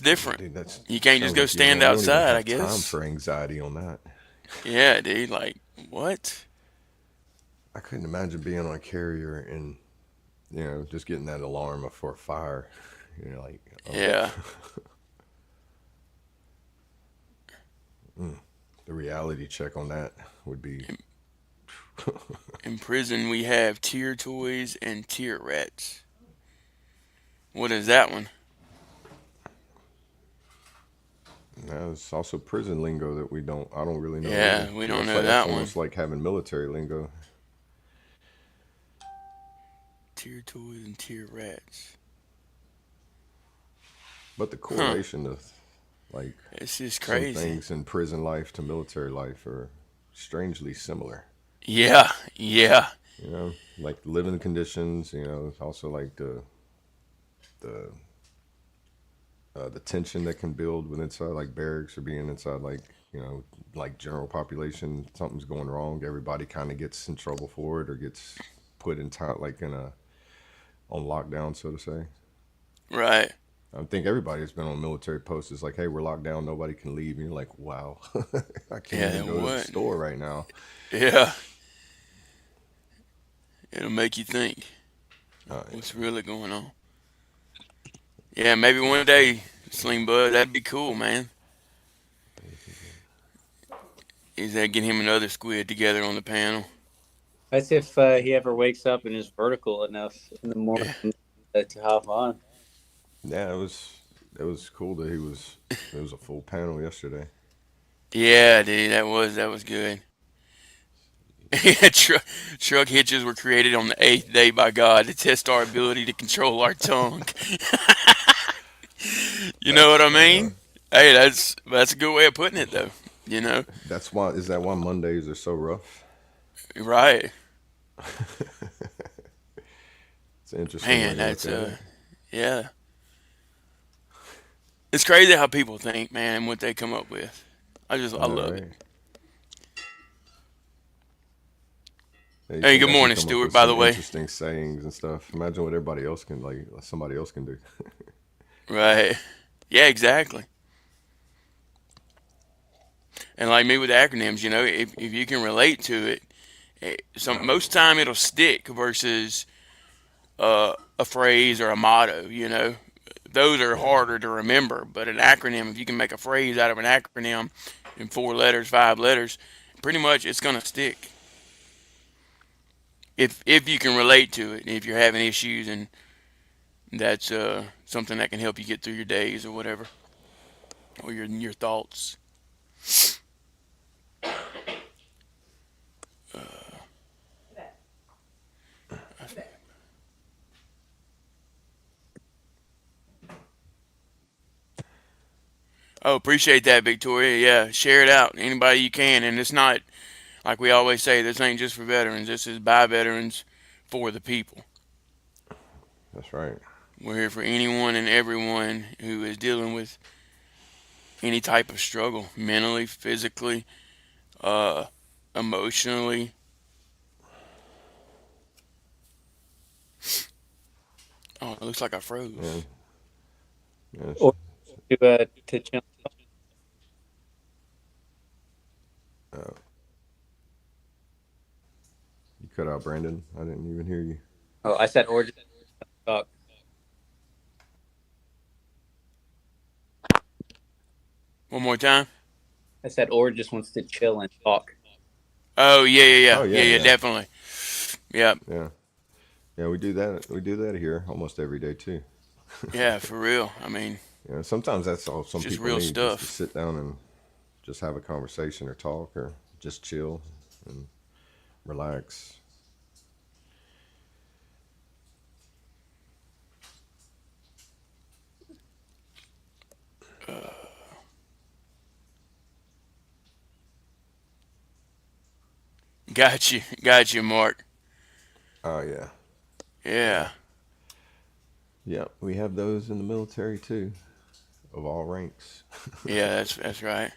S5: Yeah,
S3: different.
S5: dude, that's
S3: You can't just
S5: sounds
S3: go
S5: like
S3: stand
S5: you don't even
S3: outside, I
S5: have time
S3: guess.
S5: for anxiety on that.
S3: Yeah, dude, like, what?
S5: I couldn't imagine being on a carrier and just getting that alarm for a fire. Like, oh,
S3: Yeah.
S5: the reality check on that would be.
S3: In prison, we have tear toys and tear rats. What is that one?
S5: There's also prison lingo that I don't really know either.
S3: Yeah, we don't
S5: That's
S3: know
S5: like that's
S3: that one.
S5: almost like having military lingo.
S3: Tear toys and tear rats.
S5: But the
S3: Huh.
S5: correlation of like
S3: It's just
S5: some
S3: crazy.
S5: things in prison life to military life are strangely similar.
S3: Yeah, yeah,
S5: Like living conditions. Also like the the tension that can build with inside like barracks or being inside like like general population. Something's going wrong. Everybody kind of gets in trouble for it or gets put in time like in a on lockdown, so to say.
S3: right.
S5: I think everybody that's been on military posts is like, hey, we're locked down, nobody can leave. And you're like, wow, I can't
S3: Yeah,
S5: even go to the
S3: what?
S5: store right now.
S3: Yeah, it'll make you think
S5: Uh,
S3: what's really going on. Yeah, maybe one day, Sling Bud, that'd be cool, man. Is that get him and other squid together on the panel?
S4: That's if he ever wakes up and is vertical enough in the morning to hop on.
S5: yeah, it was cool that it was a full panel yesterday.
S3: Yeah, dude, that was good. Yeah, truck hitches were created on the eighth day by God to test our ability to control our tongue. You know
S5: That's
S3: what I
S5: funny.
S3: mean? Hey, that's a good way of putting it, though. You know,
S5: That's why. Is that why Mondays are so rough?
S3: right?
S5: It's an interesting way
S3: Man,
S5: to look
S3: that's
S5: at it.
S3: yeah. It's crazy how people think, man, and what they come up with. I
S5: I know,
S3: love it.
S5: right? Yeah, you
S3: Hey,
S5: think
S3: good
S5: I can
S3: morning,
S5: come up
S3: Stuart.
S5: with
S3: By
S5: some
S3: the way,
S5: interesting sayings and stuff? Imagine what everybody else can somebody else can do.
S3: right? Yeah, exactly. And like me with acronyms, if you can relate to it, most time it'll stick versus a phrase or a motto. Those are
S5: Yeah,
S3: harder to remember. But an acronym, if you can make a phrase out of an acronym in 4 letters, 5 letters, pretty much it's gonna stick. If you can relate to it, if you're having issues, and that's something that can help you get through your days or whatever, or your thoughts. Oh, appreciate that, Victoria. Yeah, share it out. Anybody you can. And it's not, like we always say, this ain't just for veterans. This is by veterans for the people.
S5: that's right.
S3: We're here for anyone and everyone who is dealing with any type of struggle, mentally, physically, uh, emotionally. Oh, it looks like I
S5: Yeah,
S3: froze.
S5: yeah.
S4: Or to chill.
S5: Uh, you cut out, Brandon. I didn't even hear you.
S4: Oh, I said or just talk.
S3: One more time.
S4: I said or just wants to chill and talk.
S3: Oh, yeah, yeah,
S5: Oh
S3: yeah. Yeah,
S5: yeah,
S3: yeah,
S5: yeah,
S3: definitely. Yeah,
S5: yeah, yeah. We do that. We do that here almost every day too.
S3: yeah, for real. I mean,
S5: Sometimes that's all
S3: it's
S5: some
S3: just
S5: people
S3: real
S5: need, just to
S3: stuff.
S5: sit down and just have a conversation or talk or just chill and relax.
S3: Got you, Mark.
S5: Oh yeah, yeah.
S3: Yeah.
S5: Yep, we have those in the military too, of all ranks.
S3: Yeah, that's right.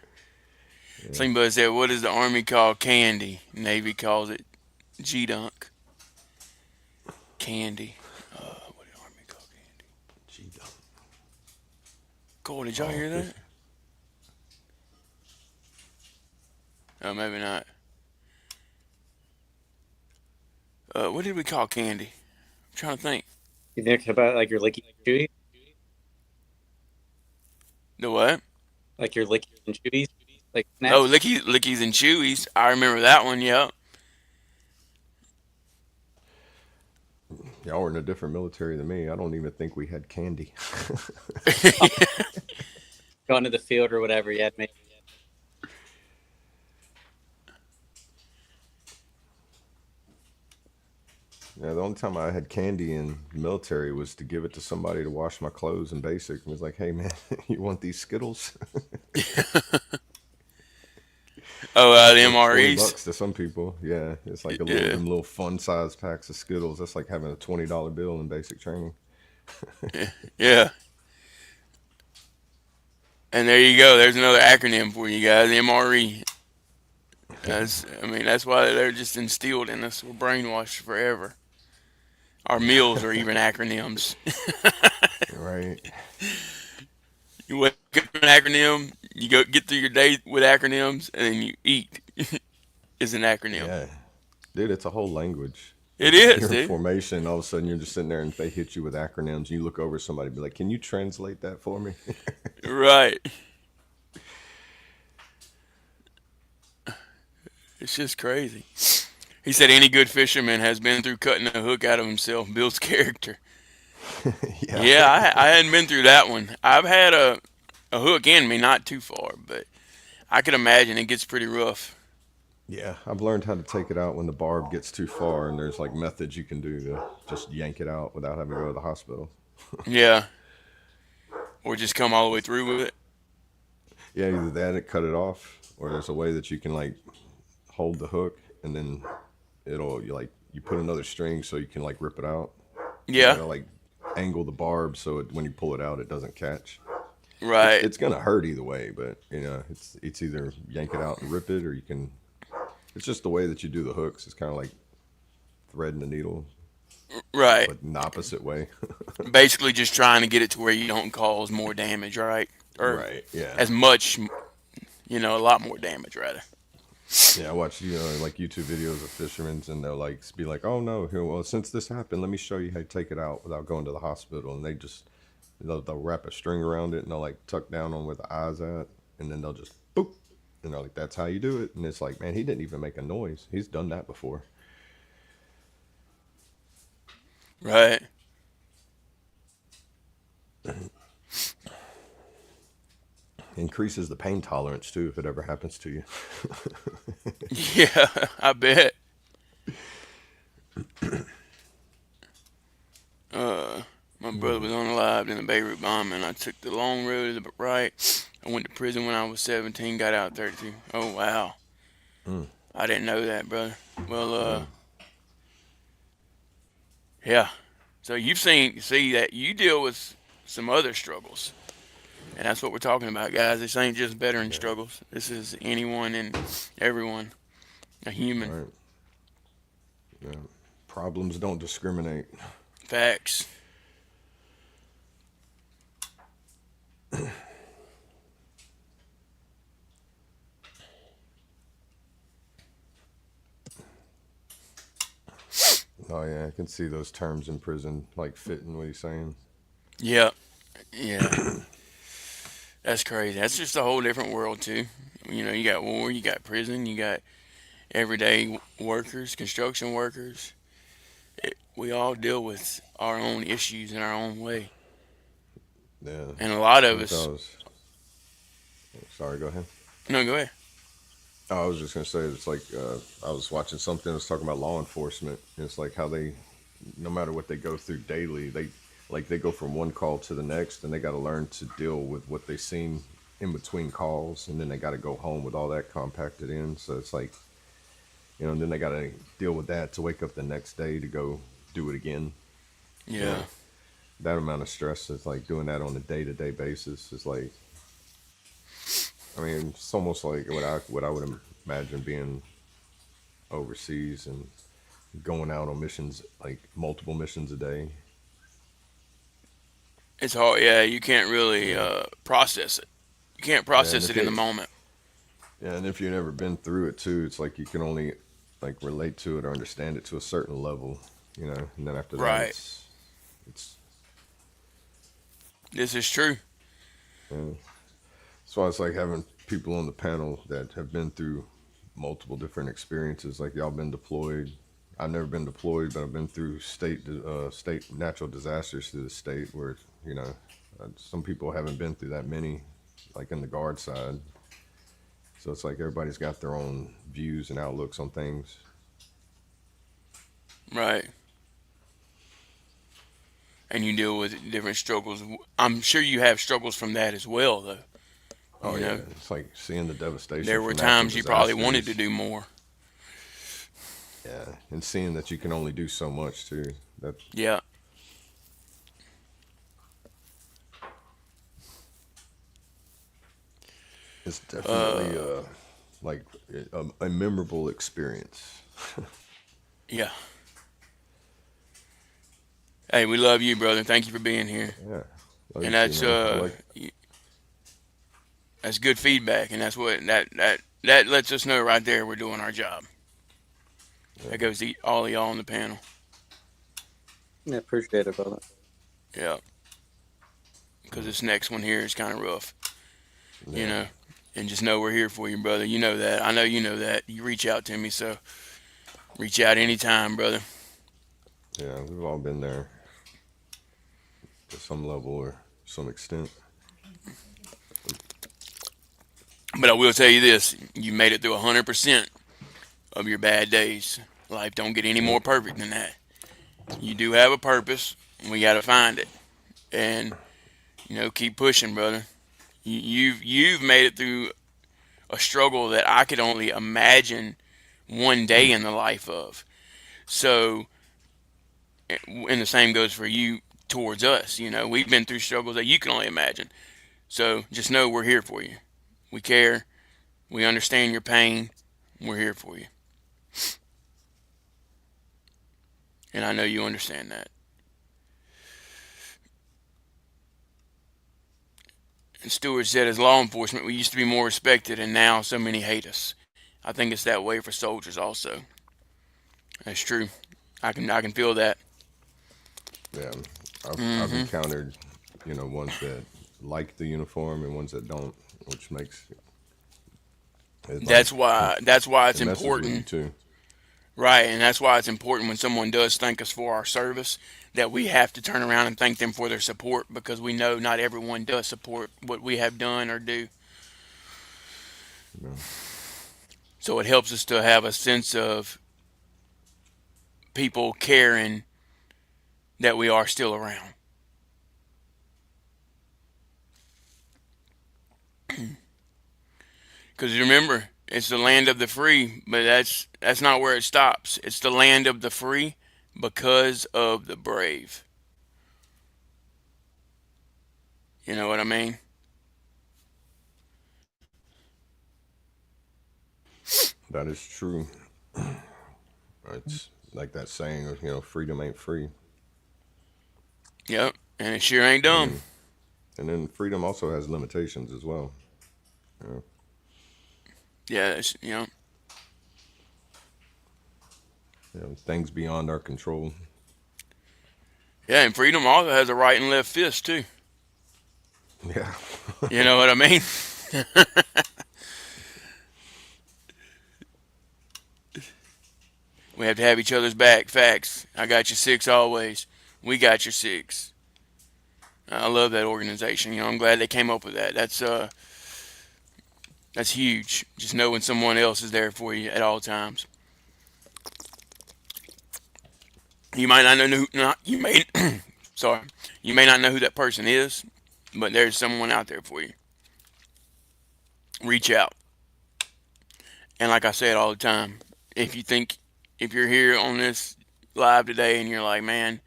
S5: Yeah.
S3: Somebody said, "What does the Army call candy?" Navy calls it G-Dunk. Candy. What did the Army call candy?
S5: Gee,
S3: Cool. Did y'all
S5: oh,
S3: hear
S5: fish.
S3: that? Oh, maybe not. What did we call candy? I'm trying to think.
S4: You think about like your licky chewy,
S3: The what?
S4: like your licky and chewies, like
S3: Oh,
S4: snacks.
S3: lickies and chewies. I remember that one. Yep.
S5: Y'all were in a different military than me. I don't even think we had candy.
S4: Going to the field or whatever. You had to make.
S5: Yeah, the only time I had candy in the military was to give it to somebody to wash my clothes in basic. It was like, hey man, you want these Skittles?
S3: Oh, the
S5: Like 20
S3: MREs.
S5: bucks to some people. Yeah, it's like a little
S3: Yeah,
S5: them little fun size packs of Skittles. That's like having a $20 bill in basic training.
S3: yeah. And there you go. There's another acronym for you guys. MRE. I mean, that's why they're just instilled in us. We're brainwashed forever. Our meals are even acronyms.
S5: Right.
S3: You wake up with an acronym, you go get through your day with acronyms, and then you eat is an acronym.
S5: Yeah. Dude, it's a whole language.
S3: It
S5: Like
S3: is,
S5: you're in
S3: dude.
S5: formation, all of a sudden you're just sitting there and they hit you with acronyms. You look over at somebody and be like, can you translate that for me?
S3: Right. It's just crazy. He said any good fisherman has been through cutting a hook out of himself, builds character.
S5: Yeah.
S3: Yeah, I hadn't been through that one. I've had a hook in me, not too far, but I could imagine it gets pretty rough.
S5: Yeah. I've learned how to take it out when the barb gets too far, and there's like methods you can do to just yank it out without having to go to the hospital.
S3: Yeah. Or just come all the way through with it.
S5: Yeah, either that, it cut it off, or there's a way that you can like hold the hook and then you put another string so you can like rip it out. You
S3: Yeah.
S5: gotta like angle the barb so when you pull it out, it doesn't catch. It's
S3: Right.
S5: it's gonna hurt either way, but it's either yank it out and rip it, or you can. It's just the way that you do the hooks. It's kind of like threading the needle,
S3: Right.
S5: but in the opposite way.
S3: Basically just trying to get it to where you don't cause more damage, right? Or
S5: Right. Yeah.
S3: as much, a lot more damage, rather.
S5: Yeah. I watch like YouTube videos of fishermen, and they'll like be like, "Oh no, here, well since this happened, let me show you how to take it out without going to the hospital." And they'll wrap a string around it and they'll like tuck down on where the eyes at, and then they'll just boop, and they're like, "That's how you do it." And it's like, man, he didn't even make a noise. He's done that before.
S3: Right.
S5: Increases the pain tolerance too if it ever happens to you.
S3: Yeah, I bet. My brother was unalived in the Beirut bombing. I took the long road to the right. I went to prison when I was 17, got out at 32. Oh, wow.
S5: Mm,
S3: I didn't know that, brother. Well,
S5: yeah.
S3: yeah. So see that you deal with some other struggles. And that's what we're talking about, guys. This ain't just veteran
S5: Yeah.
S3: struggles. This is anyone and everyone, a human.
S5: Right. Yeah. Problems don't discriminate.
S3: Facts.
S5: Oh yeah, I can see those terms in prison like fitting what he's saying.
S3: Yeah. Yeah. That's crazy. That's just a whole different world, too. You got war, you got prison, you got everyday workers, construction workers. We all deal with our own issues in our own way.
S5: Yeah.
S3: And a lot of
S5: Like I
S3: us.
S5: was sorry, go ahead.
S3: No, go ahead.
S5: Oh, I was just gonna say it's like I was watching something that was talking about law enforcement. And it's like how they, no matter what they go through daily, they go from one call to the next, and they got to learn to deal with what they seen in between calls, and then they got to go home with all that compacted in. So it's like, and then they got to deal with that to wake up the next day to go do it again. You
S3: Yeah.
S5: know, that amount of stress is like doing that on a day to day basis is like, I mean, it's almost like what I would imagine being overseas and going out on missions, like multiple missions a day.
S3: It's hard. Yeah, you can't really
S5: Yeah,
S3: process it. You can't
S5: yeah, and
S3: process
S5: if
S3: it in the
S5: you
S3: moment.
S5: yeah, and if you've never been through it too, it's like you can only like relate to it or understand it to a certain level, and then after that,
S3: Right.
S5: it's
S3: This is true.
S5: yeah. That's why it's like having people on the panel that have been through multiple different experiences. Like y'all been deployed. I've never been deployed, but I've been through state natural disasters through the state where some people haven't been through that many, like in the guard side. So it's like everybody's got their own views and outlooks on things.
S3: Right. And you deal with different struggles. I'm sure you have struggles from that as well, though.
S5: Oh
S3: You
S5: yeah,
S3: know,
S5: it's like seeing the devastation
S3: there were
S5: from natural
S3: times you probably wanted to
S5: disasters.
S3: do more.
S5: Yeah, and seeing that you can only do so much too. That
S3: Yeah.
S5: is definitely
S3: Uh,
S5: like a memorable experience.
S3: yeah. Hey, we love you, brother. Thank you for being here.
S5: Yeah, love you
S3: And
S5: too, man. I like.
S3: that's good feedback, and that's what that lets us know right there we're doing our job.
S5: Yeah,
S3: That goes to all of y'all on the panel.
S4: Yeah, appreciate it, brother.
S3: Yeah, because this next one here is kind of rough, you
S5: yeah,
S3: know. And just know we're here for you, brother. You know that. I know you know that. You reach out to me, so reach out anytime, brother.
S5: yeah. We've all been there to some level or some extent.
S3: But I will tell you this: you made it through 100% of your bad days. Life don't get any
S5: Yep.
S3: more perfect than that. You do have a purpose, and we got to find it. And keep pushing, brother. You've made it through a struggle that I could only imagine one day in the life of. So, and the same goes for you towards us. We've been through struggles that you can only imagine. So just know we're here for you. We care. We understand your pain. We're here for you. And I know you understand that. And Stewart said, as law enforcement, we used to be more respected, and now so many hate us. I think it's that way for soldiers also. That's true. I can feel that.
S5: Yeah, I've
S3: Hmm.
S5: encountered, ones that like the uniform and ones that don't, which makes it like
S3: That's why
S5: it
S3: it's
S5: messes with you
S3: important,
S5: too.
S3: right? And that's why it's important when someone does thank us for our service that we have to turn around and thank them for their support because we know not everyone does support what we have done or do.
S5: You know,
S3: So it helps us to have a sense of people caring that we are still around. Because remember, it's the land of the free, but that's not where it stops. It's the land of the free because of the brave. You know what I mean?
S5: that is true. It's like that saying of, freedom ain't free.
S3: Yep. And it sure ain't
S5: And
S3: dumb.
S5: then freedom also has limitations as well. You know,
S3: Yeah, it's.
S5: things beyond our control.
S3: Yeah, and freedom also has a right and left fist too.
S5: Yeah.
S3: You know what I mean? We have to have each other's back. Facts. I got your six always. We got your six. I love that organization. I'm glad they came up with that. That's huge. Just knowing someone else is there for you at all times. You might not know who. Not you may. Sorry. You may not know who that person is, but there's someone out there for you. Reach out. And like I said all the time, if you're here on this live today and you're like, man,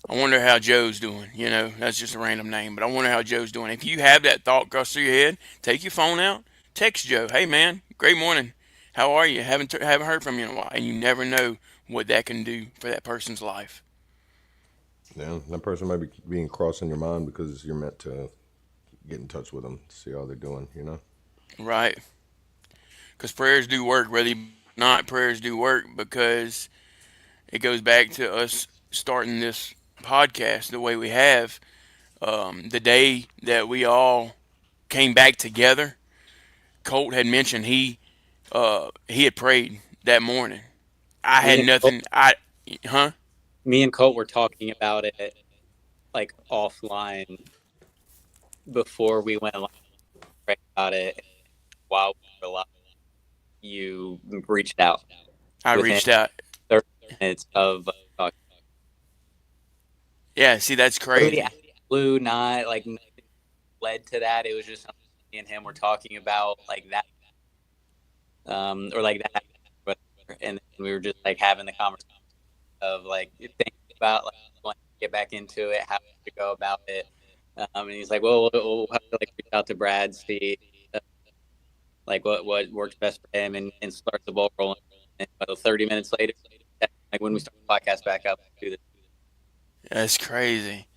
S3: I wonder how Joe's doing. You know, that's just a random name, but I wonder how Joe's doing. If you have that thought cross through your head, take your phone out, text Joe. Hey man, great morning. How are you? Haven't heard from you in a while, and you never know what that can do for that person's life.
S5: Yeah, that person might be being crossed in your mind because you're meant to get in touch with them, see how they're doing. You know.
S3: Right? Because prayers do work, whether you not prayers do work because it goes back to us starting this podcast the way we have. The day that we all came back together, Colt had mentioned he had prayed that morning. I
S4: Me
S3: had
S4: and Colt,
S3: nothing. Huh?
S4: me and Colt were talking about it like offline before we went live, right, about it. While we were live, you reached out
S3: I
S4: within
S3: reached out.
S4: 30 minutes of talking.
S3: Yeah, see, that's
S4: Totally
S3: crazy.
S4: out of the blue, not like nothing led to that. It was just something me and him were talking about like that, or like that, and then we were just like having the conversation of like thinking about like wanting to get back into it, how to go about it. And he's like, "Well, we'll have to like reach out to Brad, see uh, like what works best for him, and start the ball rolling." And 30 minutes later, like when we start the podcast back up, do this.
S3: That's crazy.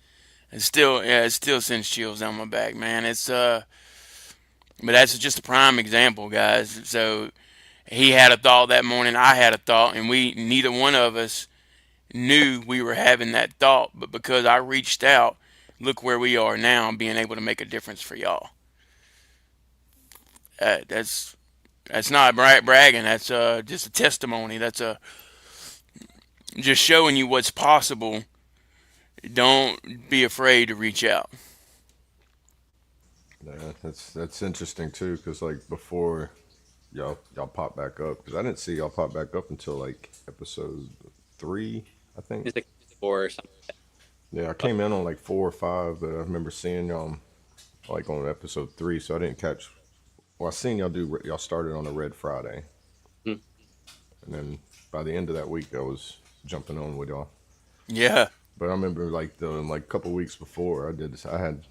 S3: It still sends chills down my back, man. But that's just a prime example, guys. So he had a thought that morning. I had a thought, and we neither one of us knew we were having that thought. But because I reached out, look where we are now, being able to make a difference for y'all. That's not bragging. That's just a testimony. That's just showing you what's possible. Don't be afraid to reach out.
S5: Yeah, that's interesting too, because like before y'all pop back up, because I didn't see y'all pop back up until like episode 3, I think.
S4: It's like 4 or something.
S5: Yeah, I came in on like 4 or 5, but I remember seeing y'all like on episode 3, so I didn't catch. Well, I seen y'all started on a Red Friday,
S4: Hmm.
S5: and then by the end of that week, I was jumping on with y'all.
S3: Yeah,
S5: But I remember like the like couple weeks before I did this, I had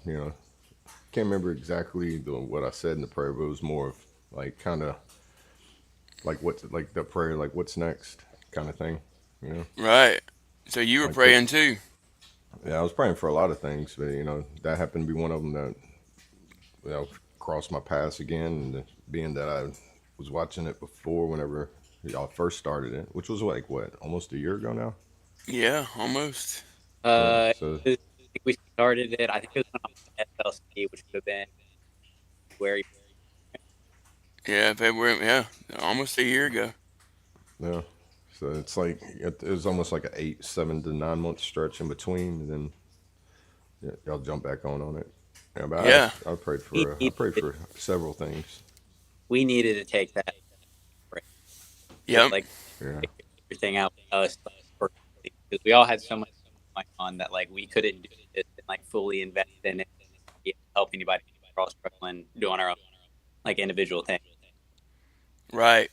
S5: can't remember exactly what I said in the prayer, but it was more of like kind of like what like the prayer, like what's next kind of thing, you know.
S3: right. So you were
S5: Like put,
S3: praying too.
S5: yeah, I was praying for a lot of things, but that happened to be one of them that crossed my paths again, and being that I was watching it before whenever y'all first started it, which was like what, almost a year ago now.
S3: Yeah, almost.
S5: Yeah,
S4: Uh,
S5: so
S4: I think we started it. I think it was when I was at FLC, which would have been where
S3: Yeah, February. Yeah, almost a year ago.
S5: yeah, so it's like it was almost like a 7 to 9 month stretch in between, and then y'all jump back on it. Yeah, but
S3: Yeah.
S5: I prayed
S4: we
S5: for I
S4: needed
S5: prayed for several things.
S4: we needed to take that break, just
S3: Yep.
S4: like
S5: Yeah,
S4: take everything out with us personally, because we all had so much going on that like we couldn't do this and like fully invest in it, help anybody cross struggling, doing our own like individual thing.
S3: Right.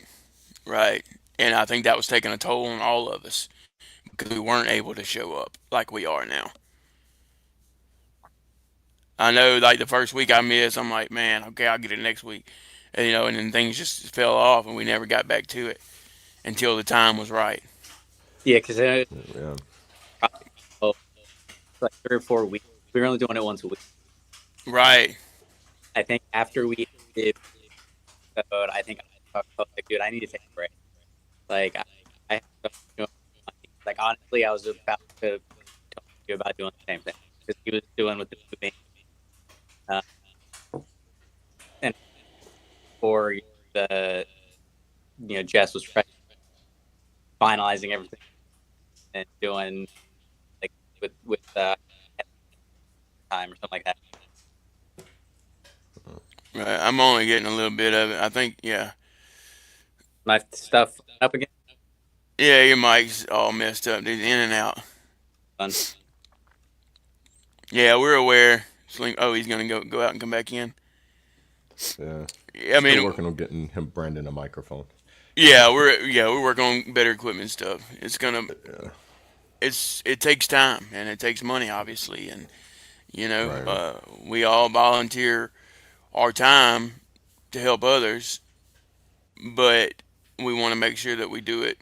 S3: Right. And I think that was taking a toll on all of us because we weren't able to show up like we are now. I know, like the first week I missed, I'm like, man, okay, I'll get it next week. And then things just fell off, and we never got back to it until the time was right.
S4: Yeah, because
S5: yeah,
S4: probably like 3 or 4 weeks. We were only doing it once a week.
S3: Right.
S4: I think after we did episode, I think I was like, dude, I need to take a break. Like I have so much going on. Like honestly, I was about to talk to you about doing the same thing because he was doing with the movie, uh, and for the Jess was finalizing everything and doing like with time or something like that.
S3: Right. I'm only getting a little bit of it. I think, yeah.
S4: My stuff up again.
S3: Yeah, your mic's all messed up. It's in and out.
S4: Fun.
S3: Yeah, we're aware. Oh, he's gonna go out and come back in.
S5: yeah.
S3: I
S5: Still
S3: mean,
S5: working on getting him Brandon a microphone.
S3: yeah, we're working on better equipment stuff. it takes time and it takes money, obviously, and
S5: Right.
S3: we all volunteer our time to help others, but we want to make sure that we do it,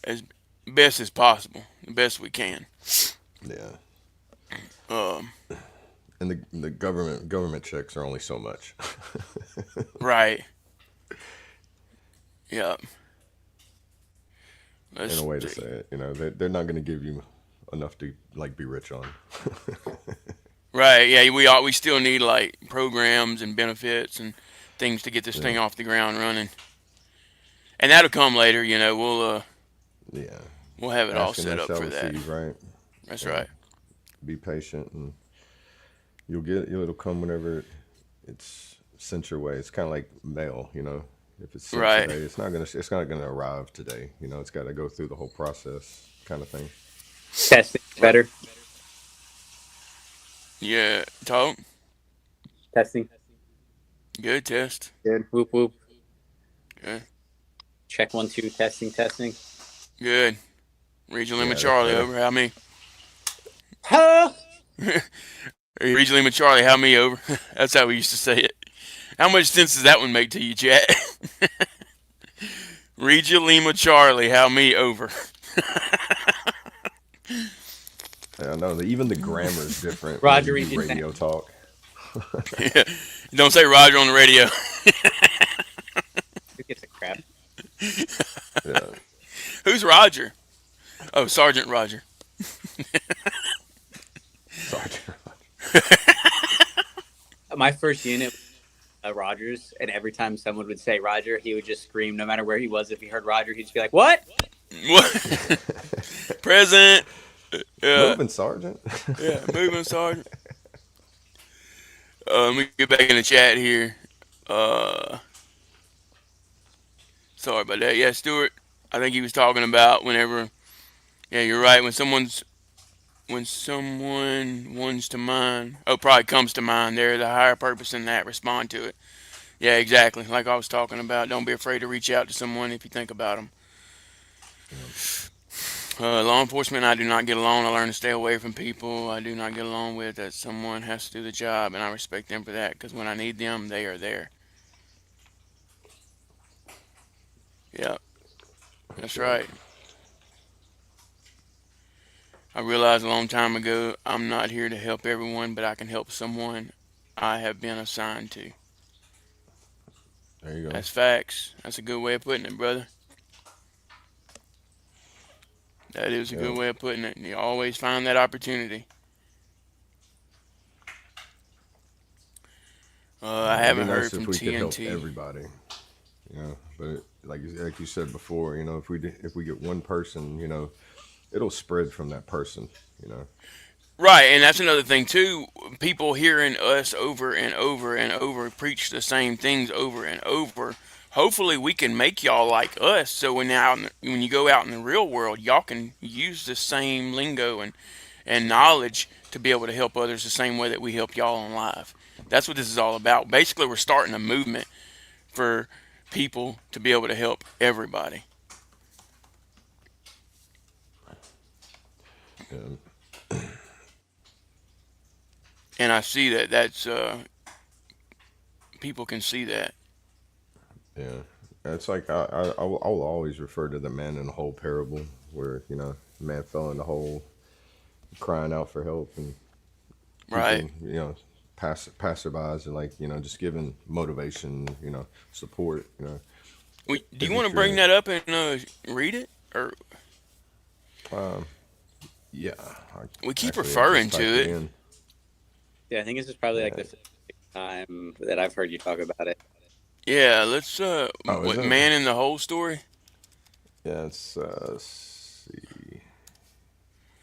S3: as best as possible, the best we can.
S5: Yeah.
S3: Um,
S5: And the government checks are only so much.
S3: right. Yeah.
S5: In a
S3: Let's
S5: way to say
S3: see.
S5: it. They're not going to give you enough to like be rich on.
S3: Right. Yeah. We still need like programs and benefits and things to get this
S5: Yeah.
S3: thing off the ground running, and that'll come later.
S5: Yeah.
S3: We'll have it all
S5: Asking
S3: set
S5: they
S3: up
S5: shall
S3: for that.
S5: receive, right?
S3: That's
S5: Yeah.
S3: right.
S5: Be patient, and it'll come whenever it's sent your way. It's kind of like mail. If it's sent
S3: Right.
S5: today, it's not gonna arrive today. It's got to go through the whole process, kind of thing.
S4: Testing
S3: Right.
S4: better.
S3: Yeah. Talk.
S4: Testing.
S3: Good test.
S4: Good. Whoop whoop.
S3: Good.
S4: Check 1 2. Testing. Testing.
S3: Good. Regional Limit
S5: Yeah,
S3: Charlie
S5: that'll
S3: over. How me?
S4: Huh?
S3: Regional Limit Charlie. How me over? That's how we used to say it. How much sense does that one make to you, chat? Regia Lima Charlie, how me over?
S5: I know that even the grammar is different when you
S4: Roger,
S5: do
S4: Regis.
S5: radio talk.
S3: Don't say Roger on the radio.
S4: Who gives a crap?
S5: Yeah.
S3: Who's Roger? Oh, Sergeant Roger.
S5: Sorry.
S4: My first unit was Rogers, and every time someone would say Roger, he would just scream no matter where he was. If he heard Roger, he'd just be like, "What?"
S3: What? Present. Yeah,
S5: Moving, Sergeant.
S3: yeah, moving, Sergeant. Let me get back in the chat here. Uh, Sorry about that. Yeah, Stuart. I think he was talking about whenever. Yeah, you're right. When someone wants to mind, oh, probably comes to mind. There's a higher purpose in that. Respond to it. Yeah, exactly. Like I was talking about. Don't be afraid to reach out to someone if you think about them. Law enforcement, I do not get along. I learn to stay away from people I do not get along with. That someone has to do the job, and I respect them for that. Because when I need them, they are there. Yeah, that's
S5: Yeah.
S3: right. I realized a long time ago I'm not here to help everyone, but I can help someone I have been assigned to.
S5: There you go.
S3: That's facts. That's a good way of putting it, brother. That is a
S5: Yeah.
S3: good way of putting it. You always find that opportunity. I
S5: It'd be
S3: haven't heard
S5: nice
S3: from
S5: if we could help
S3: TNT.
S5: everybody. But like you said before, if we get one person, it'll spread from that person. You know.
S3: Right, and that's another thing too. People hearing us over and over and over preach the same things over and over. Hopefully, we can make y'all like us. So when you go out in the real world, y'all can use the same lingo and knowledge to be able to help others the same way that we help y'all on live. That's what this is all about. Basically, we're starting a movement for people to be able to help everybody.
S5: Yeah.
S3: And I see that that's people can see that.
S5: Yeah. It's like I will always refer to the man in the hole parable, where the man fell in the hole, crying out for help, and
S3: Right.
S5: people, passerbys are like, just giving motivation, support,
S3: Do
S5: as
S3: you want
S5: if
S3: to bring
S5: you're,
S3: that up and read it, or
S5: um, yeah.
S3: we keep
S5: I
S3: referring
S5: just
S3: to
S5: typed it
S3: it?
S5: in.
S4: Yeah, I think this is probably like
S5: Yeah.
S4: the fifth time that I've heard you talk about it.
S3: Yeah. Let's.
S5: Oh, is
S3: What
S5: it?
S3: man in the whole story?
S5: Yeah, let's see.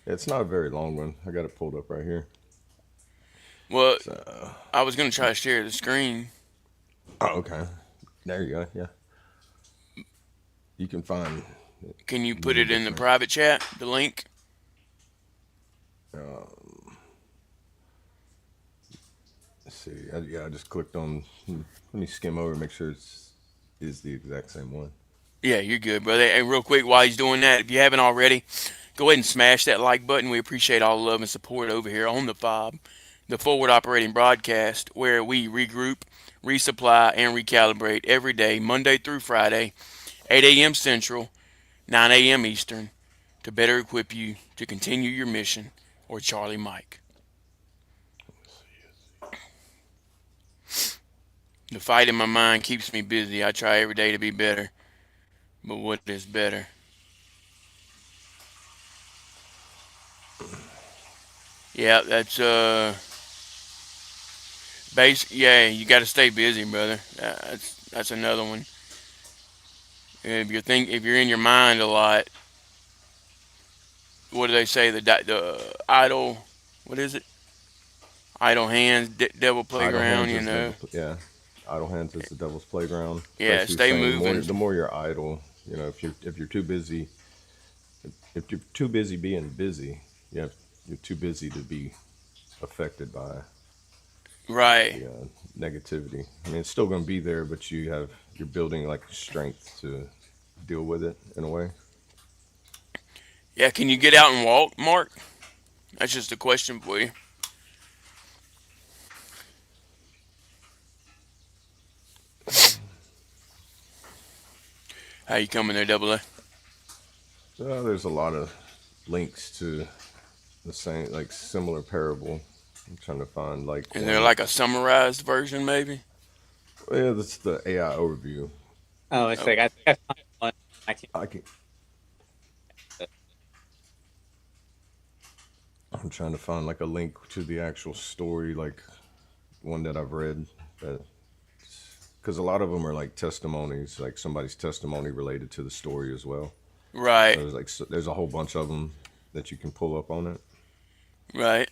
S5: It's not a very long one. I got it pulled up right here.
S3: Well,
S5: So,
S3: I was gonna try to share the screen.
S5: oh, okay. There you go. Yeah, you can find
S3: Can you put
S5: many
S3: it in the
S5: different.
S3: private chat? The link.
S5: Um, let's see. I just clicked on. Let me skim over and make sure it's is the exact same one.
S3: Yeah, you're good, brother. Hey, real quick, while he's doing that, if you haven't already, Go ahead and smash that like button. We appreciate all the love and support over here on the FOB, the Forward Operating Broadcast, where we regroup, resupply, and recalibrate every day, Monday through Friday, 8 a.m. Central, 9 a.m. Eastern, to better equip you to continue your mission, or Charlie Mike. The fight in my mind keeps me busy. I try every day to be better, but what is better? Yeah, that's yeah, you got to stay busy, brother. That's another one. If you're in your mind a lot, what do they say? The idle, what is it? Idle hands, devil
S5: Idle
S3: playground.
S5: hands is yeah. Idle hands is the devil's playground. It's
S3: Yeah,
S5: basically
S3: stay
S5: saying
S3: moving.
S5: the more you're idle, if you're too busy, if you're too busy being busy, you're too busy to be affected by
S3: Right.
S5: the negativity. I mean, it's still going to be there, but you're building like strength to deal with it in a way.
S3: Yeah. Can you get out and walk, Mark? That's just a question for you. How you coming there, Double A?
S5: There's a lot of links to the same, like similar parable. I'm trying to find like
S3: Is there
S5: one.
S3: like a summarized version, maybe?
S5: Yeah, that's the AI overview.
S4: Oh, it's like I think I found one. I can't.
S5: I can. I'm trying to find like a link to the actual story, like one that I've read. Because a lot of them are like testimonies, like somebody's testimony related to the story as well.
S3: Right.
S5: So there's a whole bunch of them that you can pull up on it.
S3: Right.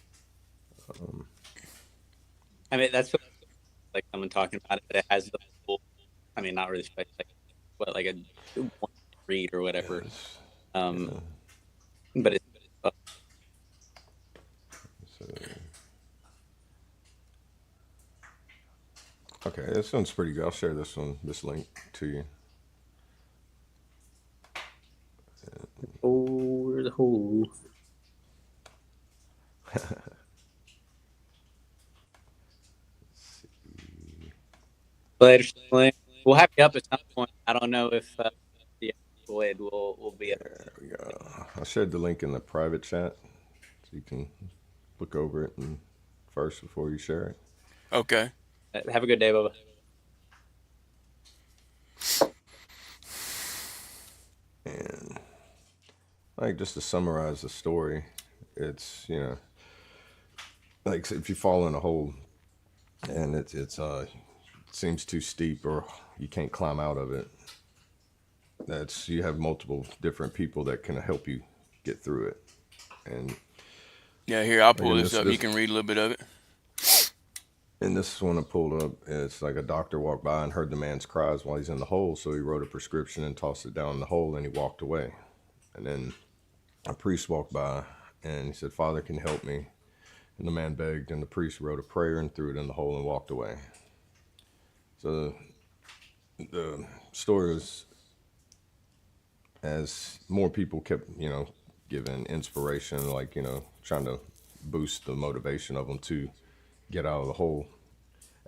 S4: I mean, that's like someone talking about it, but it has the full. I mean, not really like what like a one read or whatever. But it's
S5: So, okay, this one's pretty good. I'll share this link to you.
S4: over the hole. Later, Sterling. We'll have you up at some point. I don't know if the Void will be up.
S5: There we go. I shared the link in the private chat, so you can look over it first before you share it.
S3: Okay.
S4: Have a good day, Bubba.
S5: And like just to summarize the story, it's like if you fall in a hole and it seems too steep or you can't climb out of it, you have multiple different people that can help you get through it. And
S3: Yeah, here, I'll pull
S5: Again,
S3: this up. You can read a little bit of it.
S5: and this one I pulled up, it's like a doctor walked by and heard the man's cries while he's in the hole, so he wrote a prescription and tossed it down in the hole, and he walked away. And then a priest walked by and he said, "Father, can you help me?" And the man begged, and the priest wrote a prayer and threw it in the hole and walked away. So the story was, as more people kept, giving inspiration, like, trying to boost the motivation of them to get out of the hole.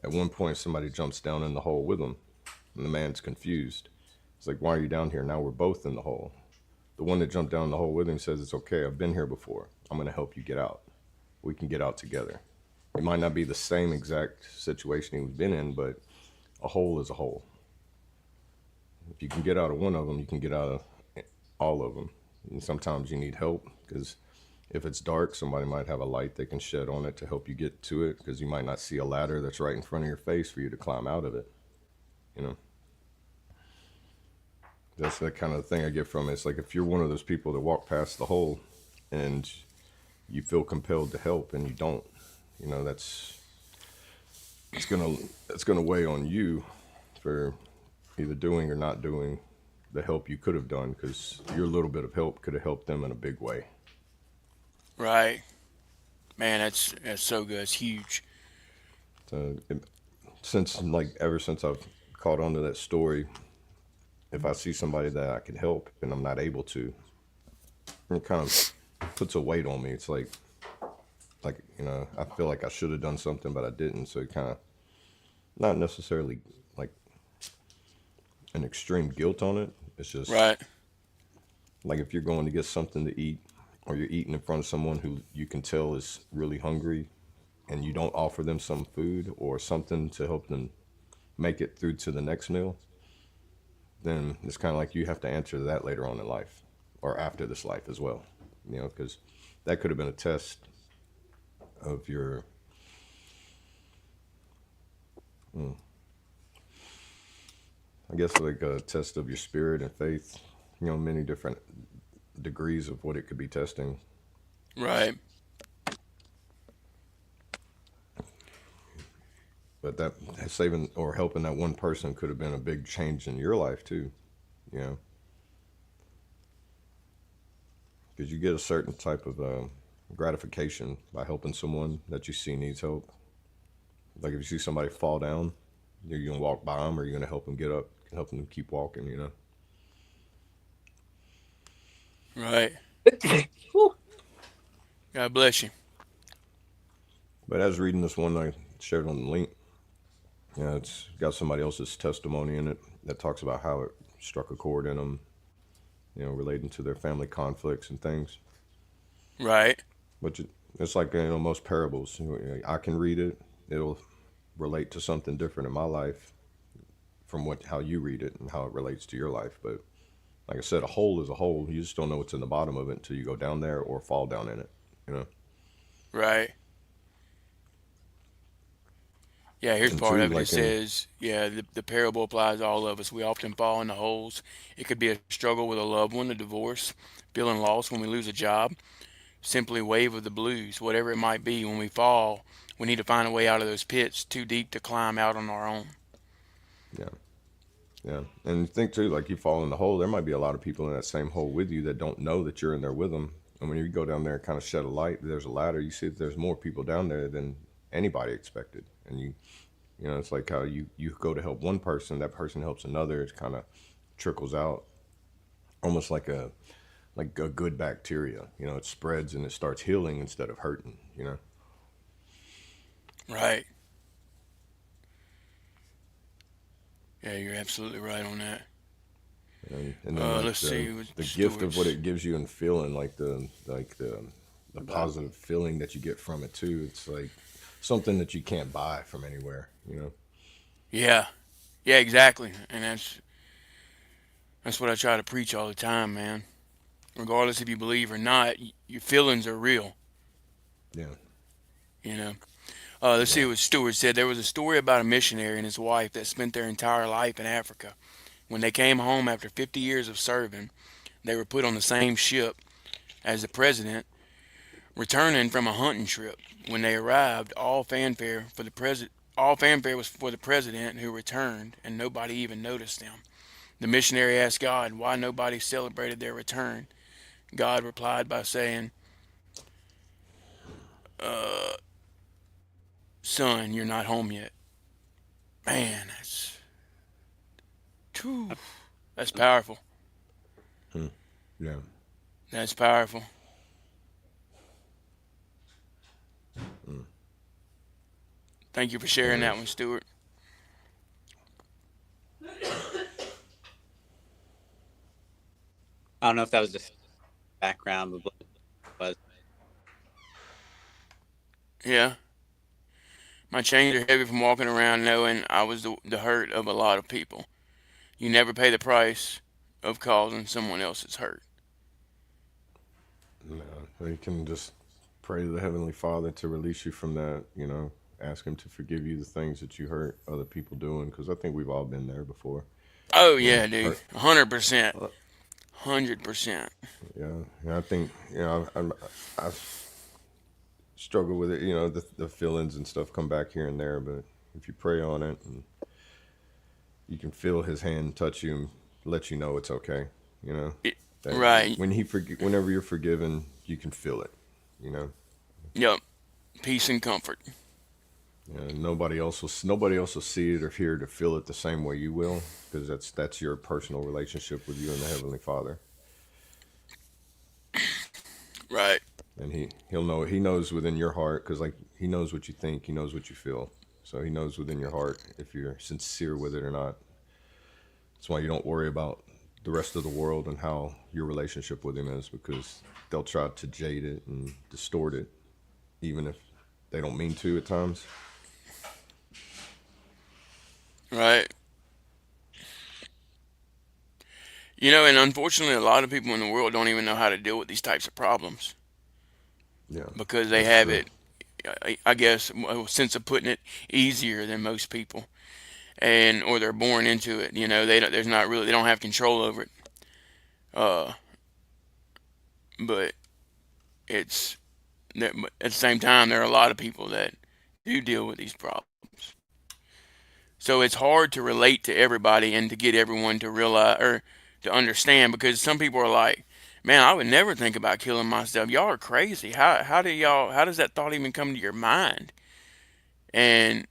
S5: At one point, somebody jumps down in the hole with them, and the man's confused. It's like, "Why are you down here? Now we're both in the hole." The one that jumped down in the hole with him says, "It's okay. I've been here before. I'm going to help you get out. We can get out together." It might not be the same exact situation he's been in, but a hole is a hole. If you can get out of one of them, you can get out of all of them. And sometimes you need help, because if it's dark, somebody might have a light they can shed on it to help you get to it, because you might not see a ladder that's right in front of your face for you to climb out of it. That's the kind of thing I get from it. It's like if you're one of those people that walk past the hole and you feel compelled to help and you don't, it's gonna weigh on you for either doing or not doing the help you could have done, because your little bit of help could have helped them in a big way.
S3: Right. Man, that's so good. It's huge.
S5: So ever since I've caught on to that story, if I see somebody that I can help and I'm not able to, it kind of puts a weight on me. It's like I feel like I should have done something, but I didn't. So it kind of not necessarily like an extreme guilt on it. It's just
S3: Right.
S5: like if you're going to get something to eat, or you're eating in front of someone who you can tell is really hungry, and you don't offer them some food or something to help them make it through to the next meal, then it's kind of like you have to answer to that later on in life or after this life as well. Because that could have been a test of your, I guess, like a test of your spirit and faith. Many different degrees of what it could be testing.
S3: Right.
S5: But that saving or helping that one person could have been a big change in your life too, because you get a certain type of gratification by helping someone that you see needs help. Like if you see somebody fall down, you're gonna walk by them, or you're gonna help them get up, help them keep walking.
S3: Right. God bless you.
S5: But as reading this one I shared on the link, it's got somebody else's testimony in it that talks about how it struck a chord in them, relating to their family conflicts and things.
S3: Right.
S5: But it's like most parables. I can read it; it'll relate to something different in my life from how you read it and how it relates to your life. But like I said, a hole is a hole. You just don't know what's in the bottom of it until you go down there or fall down in it.
S3: Right. Yeah, here's
S5: And
S3: part
S5: two,
S3: of it. It
S5: like in
S3: says, yeah, the parable applies to all of us. We often fall into holes. It could be a struggle with a loved one, a divorce, feeling lost when we lose a job, simply wave of the blues, whatever it might be. When we fall, we need to find a way out of those pits too deep to climb out on our own.
S5: yeah, yeah, and think too, like you fall in the hole. There might be a lot of people in that same hole with you that don't know that you're in there with them. And when you go down there and kind of shed a light, there's a ladder. You see that there's more people down there than anybody expected, and it's like how you go to help one person, that person helps another. It kind of trickles out, almost like a good bacteria. It spreads and it starts healing instead of hurting.
S3: Right. Yeah, you're absolutely right on that.
S5: And then like
S3: Let's see.
S5: the gift of
S3: Stewards.
S5: what it gives you and feeling, like the positive feeling that you get from it too. It's like something that you can't buy from anywhere.
S3: Yeah. Yeah, exactly. And that's what I try to preach all the time, man. Regardless if you believe or not, your feelings are real,
S5: Yeah,
S3: you know. Let's see
S5: yeah,
S3: what Stewart said. There was a story about a missionary and his wife that spent their entire life in Africa. When they came home after 50 years of serving, they were put on the same ship as the president, returning from a hunting trip. When they arrived, all fanfare was for the president who returned, and nobody even noticed them. The missionary asked God why nobody celebrated their return. God replied by saying, "Son, you're not home yet." Man, whew, that's powerful.
S5: yeah.
S3: That's powerful. Thank you for
S5: It
S3: sharing that one,
S5: is.
S3: Stuart.
S4: I don't know if that was just background, but was.
S3: Yeah, my chains are heavy from walking around knowing I was the hurt of a lot of people. You never pay the price of causing someone else's hurt.
S5: No, you can just pray to the Heavenly Father to release you from that. Ask Him to forgive you the things that you hurt other people doing, because I think we've all been there before.
S3: Oh yeah, dude,
S5: Hurt.
S3: 100%,
S5: uh,
S3: 100%.
S5: Yeah, yeah. I think I've struggled with it. The feelings and stuff come back here and there, but if you pray on it, and you can feel His hand touch you and let you know it's okay.
S3: It-
S5: That
S3: right.
S5: whenever you're forgiven, you can feel it. You know.
S3: Yep. Peace and comfort.
S5: Nobody else will see it or hear it or feel it the same way you will, because that's your personal relationship with you and the Heavenly Father.
S3: Right.
S5: and he knows within your heart, because like he knows what you think, he knows what you feel, so he knows within your heart if you're sincere with it or not. That's why you don't worry about the rest of the world and how your relationship with him is, because they'll try to jade it and distort it, even if they don't mean to at times.
S3: Right. You know, and unfortunately, a lot of people in the world don't even know how to deal with these types of problems
S5: Yeah,
S3: because they
S5: that's
S3: have
S5: true.
S3: it, I guess, a sense of putting it easier than most people, and or they're born into it. You know, there's not really they don't have control over it. Uh, but it's at the same time there are a lot of people that do deal with these problems. So it's hard to relate to everybody and to get everyone to realize or to understand because some people are like, "Man, I would never think about killing myself. Y'all are crazy. How does that thought even come to your mind?" And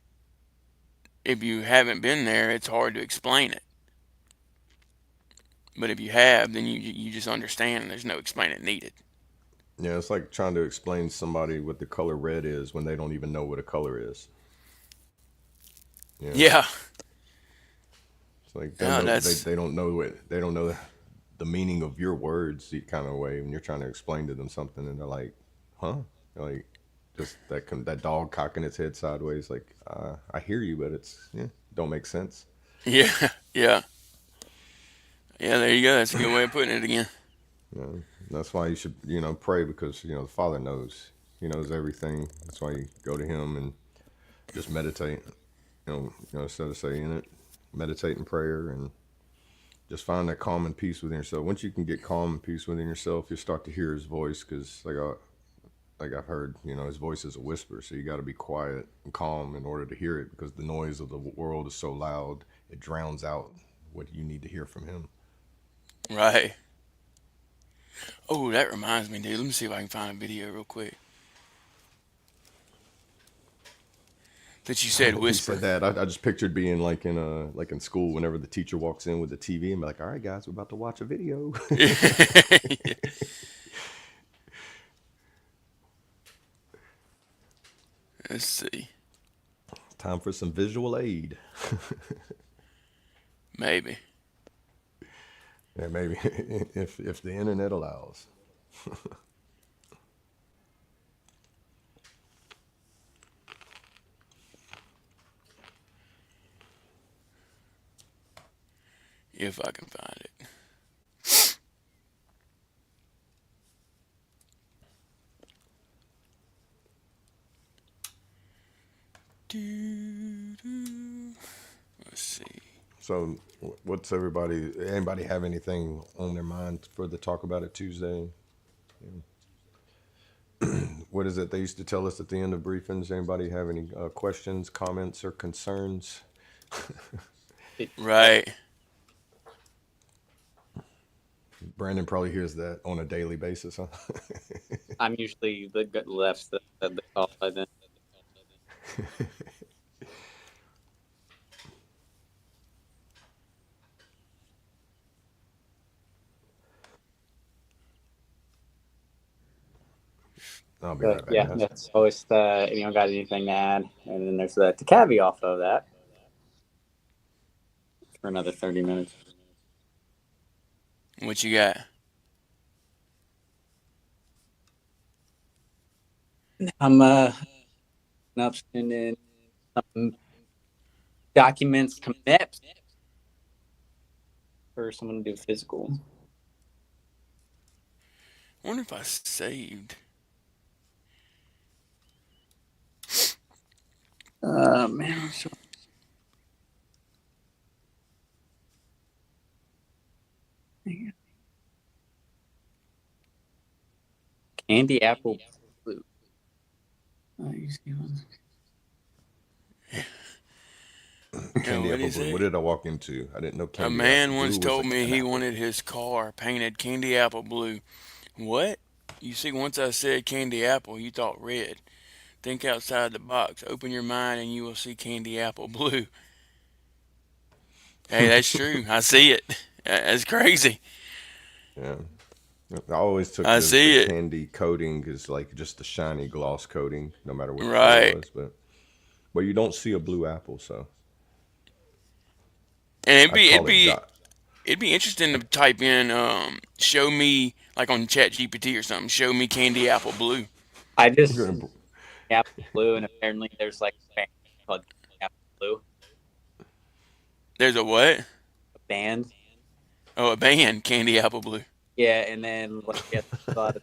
S3: if you haven't been there, it's hard to explain it. But if you have, then you just understand and there's no explaining needed.
S5: Yeah, it's like trying to explain to somebody what the color red is when they don't even know what a color is. Yeah,
S3: Yeah.
S5: it's like them
S3: Yeah,
S5: know
S3: that's
S5: they don't know what they don't know the meaning of your words the kind of way when you're trying to explain to them something and they're like, huh? Like just that dog cocking its head sideways, like I hear you, but it's don't make sense.
S3: yeah. Yeah. Yeah, there you go. That's a good way of putting it again.
S5: You know, that's why you should pray, because the Father knows. He knows everything. That's why you go to Him and just meditate. Instead of saying it, meditate in prayer and just find that calm and peace within yourself. Once you can get calm and peace within yourself, you start to hear His voice. Because like I've heard, His voice is a whisper. So you got to be quiet and calm in order to hear it, because the noise of the world is so loud it drowns out what you need to hear from Him.
S3: Right. Oh, that reminds me, dude. Let me see if I can find a video real quick. That you said
S5: He said
S3: whisper.
S5: that. I just pictured being like in school whenever the teacher walks in with the TV and be like, "All right, guys, we're about to watch a video.
S3: Let's see.
S5: Time for some visual aid."
S3: Maybe.
S5: Yeah, maybe if the internet allows.
S3: If I can find it. Let's see.
S5: So, what's everybody? Anybody have anything on their mind for the talk about it Tuesday? What is it they used to tell us at the end of briefings? Anybody have any questions, comments, or concerns?
S3: Right.
S5: Brandon probably hears that on a daily basis, huh?
S4: I'm usually the left the call by then.
S5: I'll be
S4: But
S5: right back,
S4: yeah,
S5: guys.
S4: that's always anyone got anything to add? And then there's the caveat off of that for another 30 minutes.
S3: What you got?
S4: I'm up sending some documents to MEPS for someone to do physical.
S3: I wonder if I saved.
S4: Man, candy apple blue.
S3: Yeah,
S5: Candy
S3: what
S5: apple
S3: is
S5: blue. What
S3: it?
S5: did I walk into? I didn't know
S3: A
S5: candy apple
S3: man
S5: blue
S3: once
S5: was
S3: told me
S5: an
S3: he
S5: apple.
S3: wanted his car painted candy apple blue. What? You see, once I said candy apple, you thought red. Think outside the box. Open your mind and you will see candy apple blue. Hey, that's true. I see it. That's crazy.
S5: Yeah. I always took
S3: I
S5: the
S3: see it.
S5: candy coating as like just the shiny gloss coating, no matter what color it
S3: Right.
S5: was. But you don't see a blue apple, so
S3: And
S5: I'd call it
S3: it'd be interesting to type in show me like on Chat GPT or something. Show me candy apple blue.
S4: I just Apple Blue, and apparently there's like a band called Apple Blue,
S3: There's a what?
S4: a band.
S3: Oh, a band, Candy Apple Blue.
S4: Yeah, and then like I thought,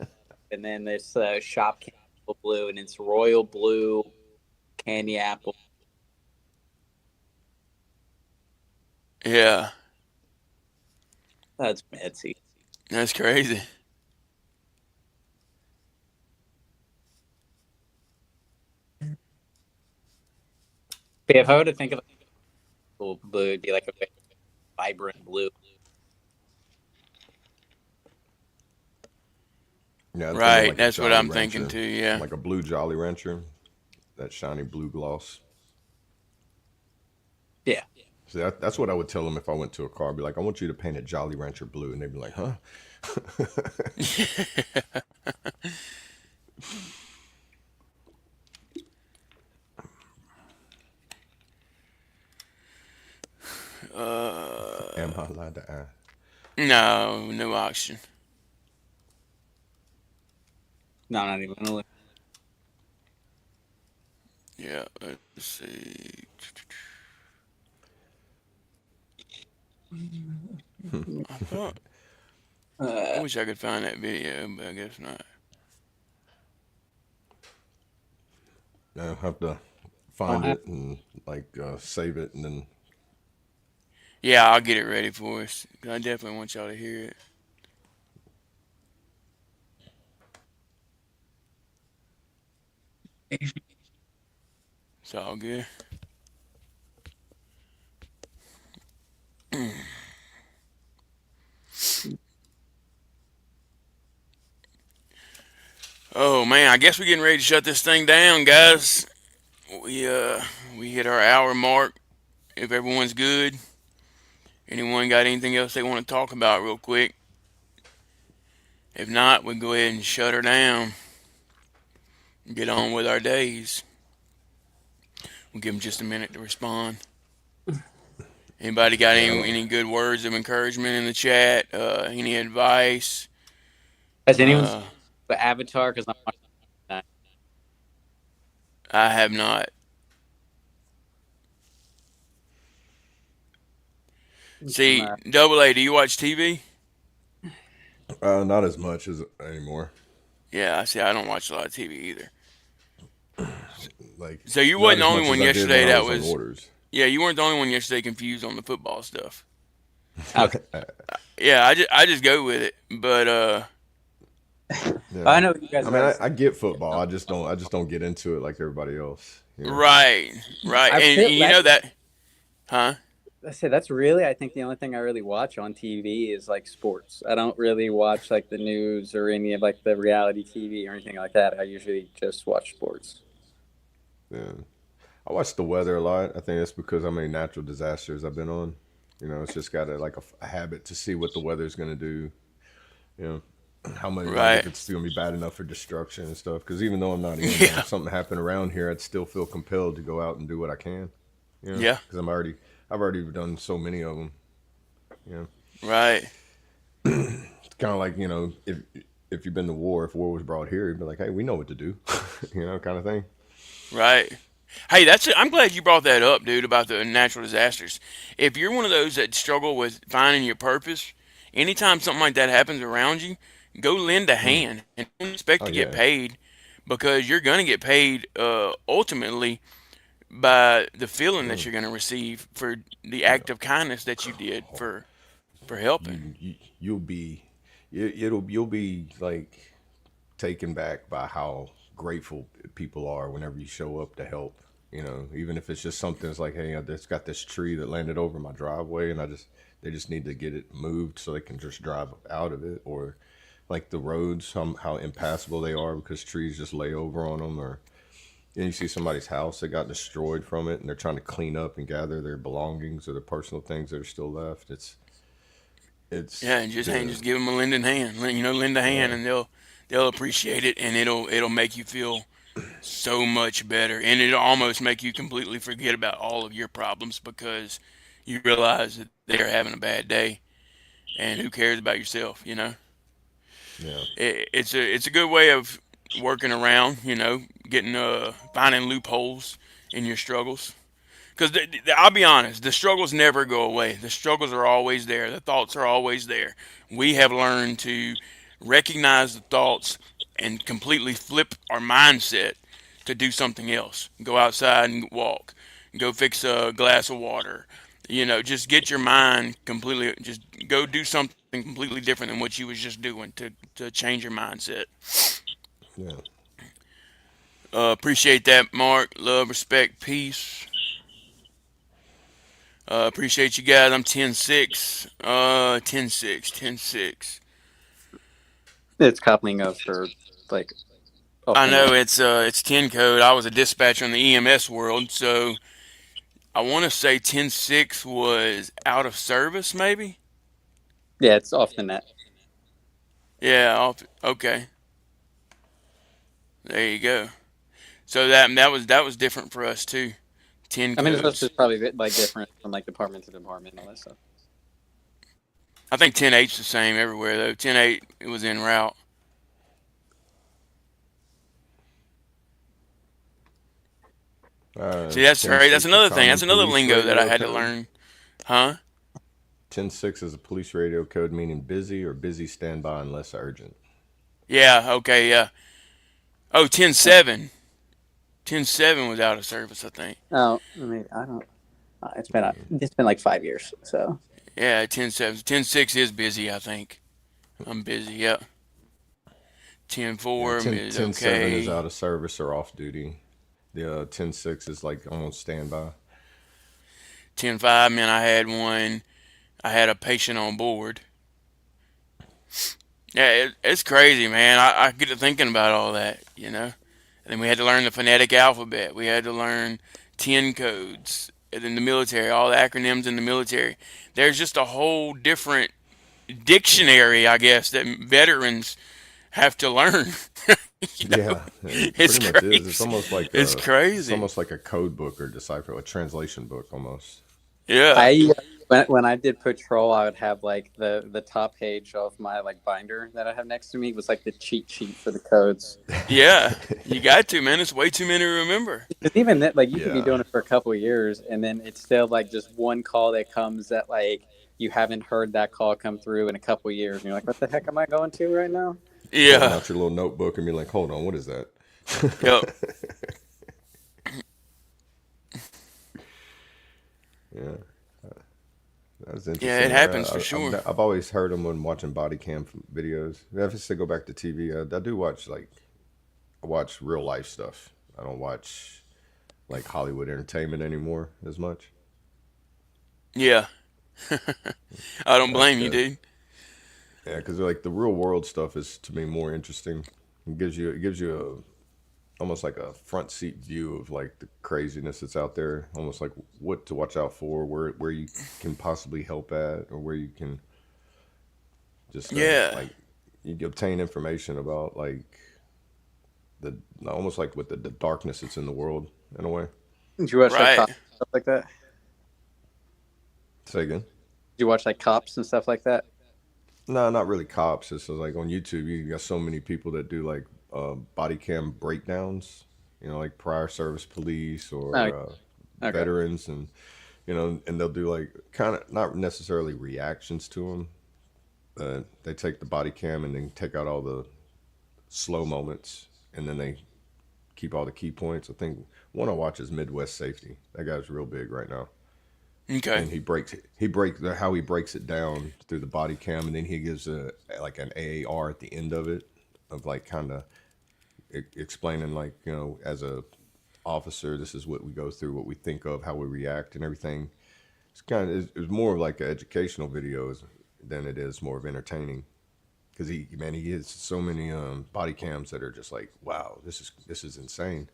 S4: and then there's Shop Candy Apple Blue, and it's Royal Blue Candy Apple.
S3: Yeah,
S4: That's Etsy.
S3: that's crazy.
S4: But if I were to think of blue, it'd be like a very vibrant blue.
S5: yeah, I'm thinking
S3: Right,
S5: like a
S3: that's what
S5: Jolly
S3: I'm thinking
S5: Rancher,
S3: too. Yeah.
S5: like a blue Jolly Rancher, that shiny blue gloss.
S4: Yeah.
S5: See, that's what I would tell them if I went to a car. I'd be like, I want you to paint a Jolly Rancher blue, and they'd be like, huh? Am I allowed to ask?
S3: No, no oxygen.
S4: No, not even a little.
S3: Yeah, let's see. I thought I wish I could find that video, but I guess not.
S5: I have to find it and like save it, and then
S3: Yeah, I'll get it ready for us. 'Cause I definitely want y'all to hear it. It's all good. Oh man, I guess we're getting ready to shut this thing down, guys. We hit our hour mark. If everyone's good, anyone got anything else they want to talk about real quick? If not, we'll go ahead and shut her down and get on with our days. We'll give them just a minute to respond. Anybody got
S5: yeah, I don't.
S3: any good words of encouragement in the chat? Any advice?
S4: Has anyone seen
S3: Uh,
S4: the Avatar? Because I'm watching that.
S3: I have not. See, Double A, do you watch TV?
S5: Not as much as anymore.
S3: Yeah, I see. I don't watch a lot of TV either.
S5: Like
S3: So you
S5: not
S3: wasn't the
S5: as
S3: only
S5: much as
S3: one
S5: I did when
S3: yesterday
S5: I
S3: that
S5: was on
S3: was.
S5: orders.
S3: Yeah, you weren't the only one yesterday confused on the football stuff.
S4: Okay.
S3: Yeah, I just go with it. But
S5: Yeah.
S4: I know you guys.
S5: I mean, I get football. I just don't get into it like everybody else. You know?
S3: right, right,
S4: I
S3: and
S4: feel
S3: you know that, huh?
S4: I say that's really, I think the only thing I really watch on TV is like sports. I don't really watch like the news or any of like the reality TV or anything like that. I usually just watch sports.
S5: Yeah. I watch the weather a lot. I think that's because how many natural disasters I've been on. You know, it's just got a habit to see what the weather's going to do. You know, how much, like
S3: Right.
S5: if it's going to be bad enough for destruction and stuff. Because even though I'm not in,
S3: Yeah.
S5: if something happened around here, I'd still feel compelled to go out and do what I can. You know,
S3: Yeah.
S5: because I've already done so many of them. You know,
S3: Right.
S5: it's kind of like, you know, if you've been to war, if war was brought here, you'd be like, hey, we know what to do. You know, kind of thing.
S3: Right. Hey, that's it. I'm glad you brought that up, dude, about the natural disasters. If you're one of those that struggle with finding your purpose, anytime something like that happens around you, go lend a
S5: Mm.
S3: hand and don't expect
S5: Oh
S3: to get
S5: yeah.
S3: paid because you're going to get paid ultimately by the feeling that
S5: Mm.
S3: you're going to receive for the
S5: Yeah.
S3: act of kindness that you did for helping.
S5: You'll be you'll be like taken back by how grateful people are whenever you show up to help. You know, even if it's just something that's like, hey, I just got this tree that landed over my driveway, and they just need to get it moved so they can just drive out of it, or like the roads, how impassable they are because trees just lay over on them, or you see somebody's house that got destroyed from it, and they're trying to clean up and gather their belongings or the personal things that are still left. It's
S3: Yeah, and
S5: the
S3: just give them a lending hand. Lend a hand,
S5: yeah,
S3: and they'll appreciate it, and it'll make you feel so much better, and it'll almost make you completely forget about all of your problems because you realize that they're having a bad day, and who cares about yourself?
S5: yeah,
S3: It's a good way of working around, getting finding loopholes in your struggles. Because I'll be honest, the struggles never go away. The struggles are always there. The thoughts are always there. We have learned to recognize the thoughts and completely flip our mindset to do something else. Go outside and walk. Go fix a glass of water. Just get your mind completely. Just go do something completely different than what you was just doing to change your mindset.
S5: yeah.
S3: Appreciate that, Mark. Love, respect, peace. Appreciate you guys. I'm 10-6. 10-6. 10-6.
S4: It's coupling of for like
S3: I
S4: often.
S3: know it's 10 code. I was a dispatcher in the EMS world, so I want to say 10-6 was out of service, maybe.
S4: Yeah, it's often that.
S3: Yeah. Okay. There you go. So that was different for us too. 10
S4: I mean, it's also
S3: codes.
S4: just probably like different from like department to department and all that stuff.
S3: I think 10-8's the same everywhere though. 10-8 it was en route. See, that's
S5: Ten
S3: right. That's
S5: six, a
S3: another thing.
S5: common
S3: That's another
S5: police
S3: lingo that I
S5: radio
S3: had to
S5: code.
S3: learn. Huh?
S5: 10-6 is a police radio code meaning busy or busy standby unless urgent.
S3: Yeah. Okay. Yeah. Oh, 10-7. 10-7 was out of service, I think.
S4: Oh, I mean, I don't. It's been like 5 years, so
S3: Yeah, 10-7. 10-6 is busy, I think. I'm busy, yep.
S5: Yeah,
S3: 10-4
S5: 10
S3: is
S5: 10-7 is
S3: okay.
S5: out of service or off duty. The 10-6 is like on standby.
S3: 10-5, man, I had a patient on board. Yeah, it's crazy, man. I get to thinking about all that. And then we had to learn the phonetic alphabet. We had to learn 10 codes. And then the military, all the acronyms in the military. There's just a whole different dictionary, I guess, that veterans have to learn.
S5: Yeah, it
S3: It's
S5: pretty much is.
S3: crazy. It's
S5: It's
S3: crazy.
S5: almost like a code book or decipher, a translation book almost.
S3: Yeah.
S4: I when I did patrol, I would have like the top page of my like binder that I have next to me was like the cheat sheet for the codes.
S3: Yeah. You got to, man. It's way too many to remember.
S4: Because even that, like you could be
S5: Yeah,
S4: doing it for a couple of years, and then it's still like just one call that comes that like you haven't heard that call come through in a couple of years, and you're like, what the heck am I going to right now?
S5: pulling
S3: Yeah.
S5: out your little notebook and be like, hold on, what is that?
S3: Yep.
S5: Yeah, that's
S3: Yeah, it
S5: interesting.
S3: happens for sure.
S5: I've always heard them when watching body cam videos. If it's to go back to TV, I do watch I watch real life stuff. I don't watch like Hollywood entertainment anymore as much.
S3: Yeah. I don't
S5: That's
S3: blame you,
S5: good.
S3: dude.
S5: Yeah, because like the real world stuff is to me more interesting. It gives you almost like a front seat view of like the craziness that's out there. Almost like what to watch out for, where you can possibly help at, or where you can just
S3: Yeah.
S5: like you can obtain information about like the almost like with the darkness that's in the world in a way.
S4: Did you watch like
S3: Right.
S4: cops and stuff like that?
S5: Say again.
S4: Did you watch like cops and stuff like that?
S5: No, not really cops. It's like on YouTube, you got so many people that do like body cam breakdowns. Like prior service police
S4: Oh,
S5: or
S4: okay.
S5: veterans, and and they'll do like kind of not necessarily reactions to them. They take the body cam and then take out all the slow moments, and then they keep all the key points. I think one I watch is Midwest Safety. That guy's real big right now,
S3: Okay.
S5: and how he breaks it down through the body cam, and then he gives like an AAR at the end of it, of like kind of explaining like as a officer, this is what we go through, what we think of, how we react, and everything. It's more of like an educational videos than it is more of entertaining. Because he has so many body cams that are just like, wow, this is insane.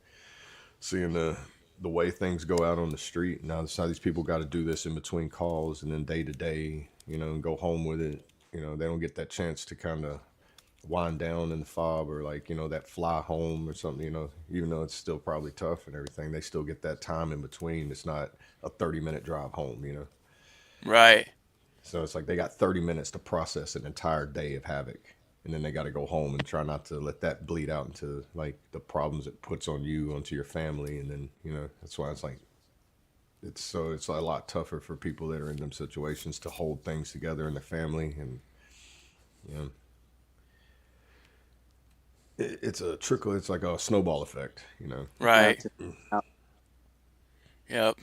S5: Seeing the way things go out on the street now. It's how these people got to do this in between calls and then day to day, and go home with it. They don't get that chance to kind of wind down in the fob or like that fly home or something. Even though it's still probably tough and everything, they still get that time in between. It's not a 30-minute drive home.
S3: Right.
S5: So it's like they got 30 minutes to process an entire day of havoc. And then they got to go home and try not to let that bleed out into like the problems it puts on you, onto your family. And then, that's why it's like, it's a lot tougher for people that are in them situations to hold things together in the family. And, you know, it's a trickle. It's like a snowball effect.
S3: Right. Yep.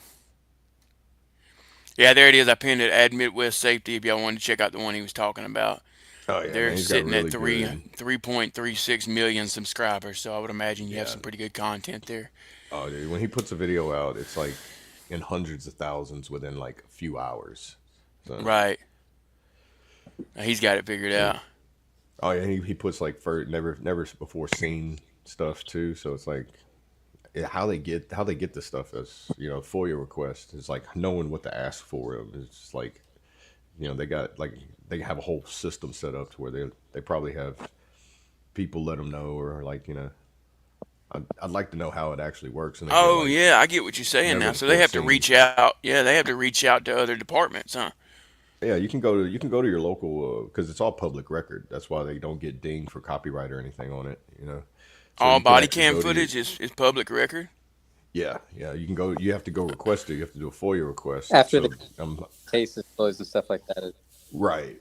S3: Yeah, there it is. I pinned it. Add Midwest Safety if y'all wanted to check out the one he was talking about.
S5: Oh yeah,
S3: They're
S5: man, he's got
S3: sitting at
S5: really good.
S3: 3.36 million subscribers, so I would imagine you have
S5: Yeah.
S3: some pretty good content there.
S5: Oh, dude, when he puts a video out, it's like in hundreds of thousands within like a few hours. So,
S3: Right. He's got it figured
S5: yeah.
S3: out.
S5: Oh yeah, he puts like for never before seen stuff too. So it's like how they get this stuff as FOIA request is like knowing what to ask for them. It's just like they got like they have a whole system set up to where they probably have people let them know or like I'd like to know how it actually works. And they get
S3: Oh
S5: like
S3: yeah, I get what you're saying
S5: never
S3: now. So they
S5: before
S3: have to
S5: seen.
S3: reach out. Yeah, they have to reach out to other departments, huh?
S5: Yeah, you can go to your local because it's all public record. That's why they don't get dinged for copyright or anything on it. So
S3: All
S5: you can
S3: body
S5: actually
S3: cam
S5: go to your
S3: footage is public record.
S5: yeah. You can go. You have to go request it. You have to do a FOIA request.
S4: After
S5: So
S4: the case is closed and stuff like that.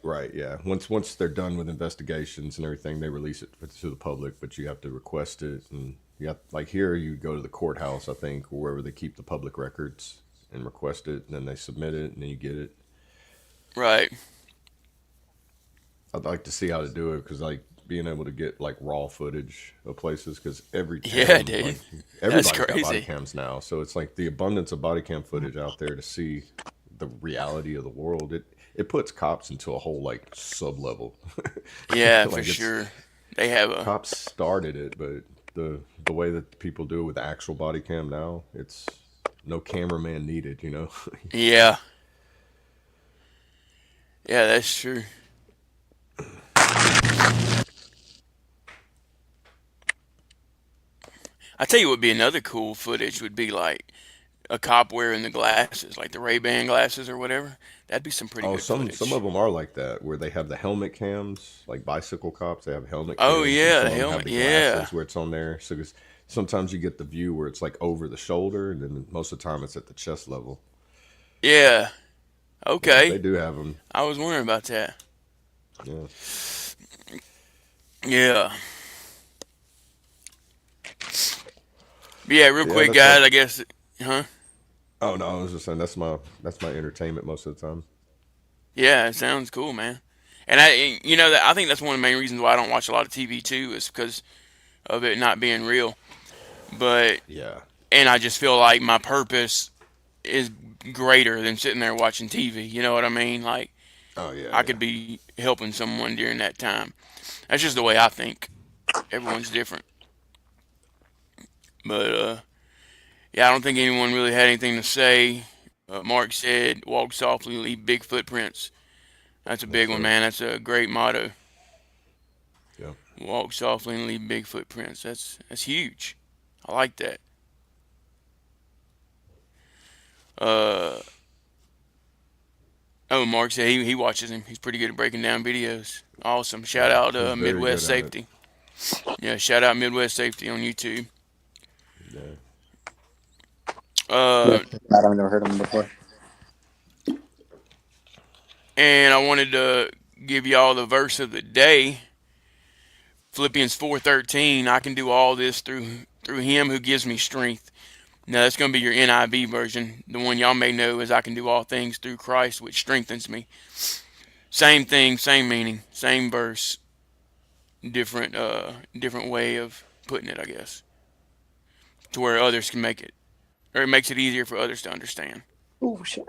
S5: right, yeah. Once they're done with investigations and everything, they release it to the public. But you have to request it, and like here, you go to the courthouse, I think, or wherever they keep the public records, and request it, and then they submit it, and then you get it.
S3: Right.
S5: I'd like to see how to do it because like being able to get like raw footage of places because every
S3: Yeah,
S5: town,
S3: dude.
S5: like
S3: That's
S5: everybody's got body
S3: crazy.
S5: cams now, so it's like the abundance of body cam footage out there to see the reality of the world. It puts cops into a whole like sub level.
S3: Yeah, for
S5: Like it's
S3: sure. They have a
S5: cops started it, but the way that people do it with the actual body cam now, it's no cameraman needed.
S3: yeah. Yeah, that's true. I tell you what would be another cool footage would be like a cop wearing the glasses, like the Ray-Ban glasses or whatever. That'd be some pretty
S5: Oh,
S3: good
S5: some of
S3: footage.
S5: them are like that, where they have the helmet cams, like bicycle cops. They have helmet
S3: Oh
S5: cams, and
S3: yeah, the
S5: some of them have
S3: helmet.
S5: the
S3: Yeah.
S5: glasses where it's on there. So 'cause sometimes you get the view where it's like over the shoulder, and then most of the time it's at the chest level.
S3: Yeah.
S5: Yeah, they
S3: Okay.
S5: do have them.
S3: I was wondering about that.
S5: Yeah,
S3: Yeah. But yeah, real
S5: yeah,
S3: quick,
S5: that's like.
S3: guys. I guess. Huh?
S5: Oh no, I was just saying that's my entertainment most of the time.
S3: Yeah, it sounds cool, man. And I think that's one of the main reasons why I don't watch a lot of TV too, is because of it not being real. But
S5: Yeah.
S3: and I just feel like my purpose is greater than sitting there watching TV. You know what I mean? Like
S5: Oh yeah,
S3: I
S5: yeah.
S3: could be helping someone during that time. That's just the way I think. Everyone's different. But yeah, I don't think anyone really had anything to say. Mark said, "Walk softly, leave big footprints." That's a
S5: Yes,
S3: big one,
S5: sir.
S3: man. That's a great motto.
S5: Yeah.
S3: Walk softly and leave big footprints. That's huge. I like that. Uh, oh, Mark said he watches him. He's pretty good at breaking down videos. Awesome. Shout
S5: Yeah.
S3: out
S5: He's very
S3: Midwest
S5: good at it.
S3: Safety. Yeah, shout out Midwest Safety on YouTube.
S5: Yeah.
S3: Uh,
S4: I've never heard of him before.
S3: and I wanted to give y'all the verse of the day. Philippians 4:13. I can do all this through Him who gives me strength. Now that's going to be your NIV version. The one y'all may know is I can do all things through Christ, which strengthens me. Same thing, same meaning, same verse, different way of putting it, I guess, to where others can make it, or it makes it easier for others to understand.
S4: Oh shit!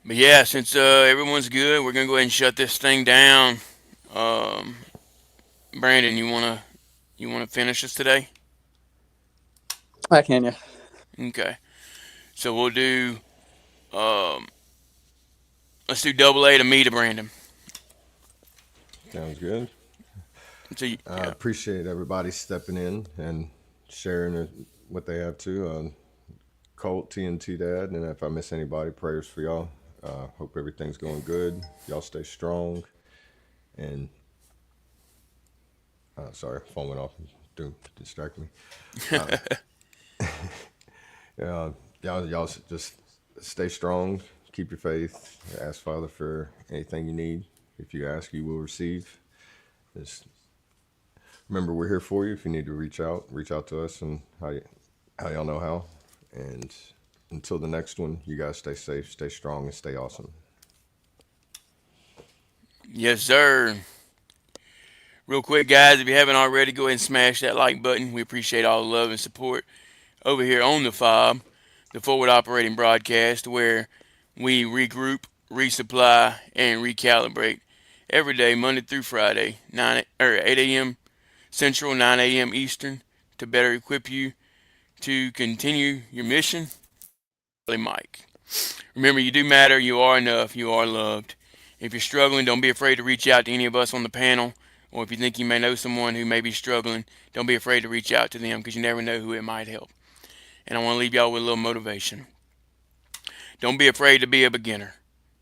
S3: But yeah, since everyone's good, we're gonna go ahead and shut this thing down. Um, Brandon, you wanna finish us today?
S4: I can, yeah.
S3: Okay. So we'll do, um, let's do double A to me to Brandon.
S5: Sounds good.
S3: So,
S5: I
S3: yeah.
S5: appreciate everybody stepping in and sharing what they have to. Colt, TNT Dad, and if I miss anybody, prayers for y'all. Hope everything's going good. Y'all stay strong. And sorry, phone went off. Distract me. Y'all just stay strong. Keep your faith. Ask Father for anything you need. If you ask, you will receive. Just remember, we're here for you. If you need to reach out to us, and how y'all know how. And until the next one, you guys stay safe, stay strong, and stay awesome.
S3: Yes, sir. Real quick, guys, if you haven't already, go ahead and smash that like button. We appreciate all the love and support over here on the F.O.B, the Forward Operating Broadcast, where we regroup, resupply, and recalibrate every day, Monday through Friday, 8 a.m. Central, 9 a.m. Eastern, to better equip you to continue your mission. Mike. Remember, you do matter, you are enough, you are loved. If you're struggling, don't be afraid to reach out to any of us on the panel, or if you think you may know someone who may be struggling, don't be afraid to reach out to them, because you never know who it might help. And I want to leave y'all with a little motivation. Don't be afraid to be a beginner.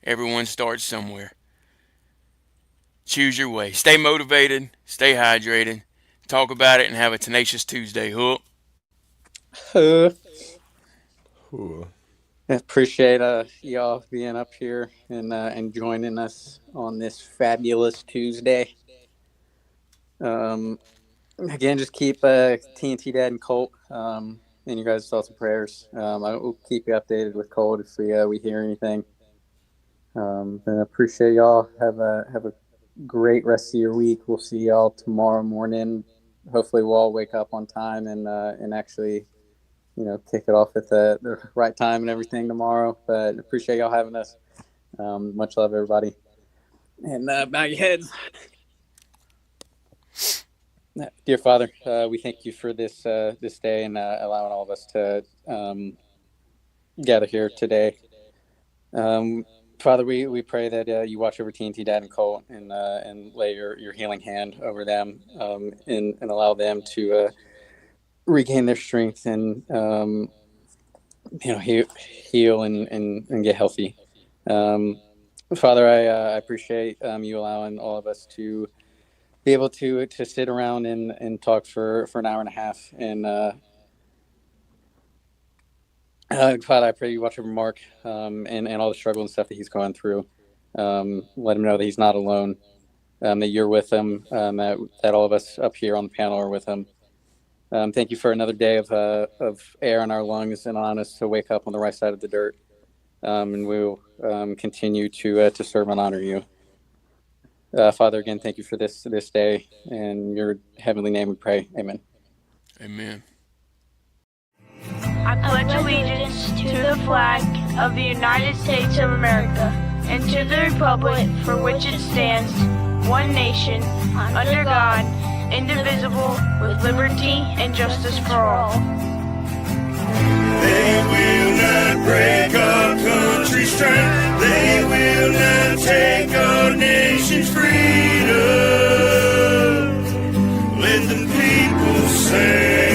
S3: Everyone starts somewhere. Choose your way. Stay motivated, stay hydrated, talk about it, and have a tenacious Tuesday. Hook.
S5: Ooh.
S4: Appreciate y'all being up here and joining us on this fabulous Tuesday. Again, just keep TNT Dad and Colt in your guys' thoughts and prayers. I will keep you updated with Colt if we hear anything. And I appreciate y'all. Have a great rest of your week. We'll see y'all tomorrow morning. Hopefully, we'll all wake up on time and actually, kick it off at the right time and everything tomorrow. But appreciate y'all having us. Much love, everybody. And bow your heads. Dear Father, we thank you for this day and allowing all of us to gather here today. Father, we pray that you watch over TNT Dad and Colt and lay your healing hand over them and allow them to regain their strength and heal and get healthy. Father, I appreciate you allowing all of us to be able to sit around and talk for an hour and a half. And Father, I pray you watch over Mark and all the struggle and stuff that he's going through. Let him know that he's not alone, that you're with him, that all of us up here on the panel are with him. Thank you for another day of air in our lungs and allowing us to wake up on the right side of the dirt. And we will continue to serve and honor you. Father, again, thank you for this day. In your heavenly name we pray. Amen.
S3: Amen.
S2: I pledge allegiance to the flag of the United States of America and to the republic for which it stands, one nation, under God, indivisible, with liberty and justice for all.
S1: They will not break our country's strength. They will not take our nation's freedom. Let the people say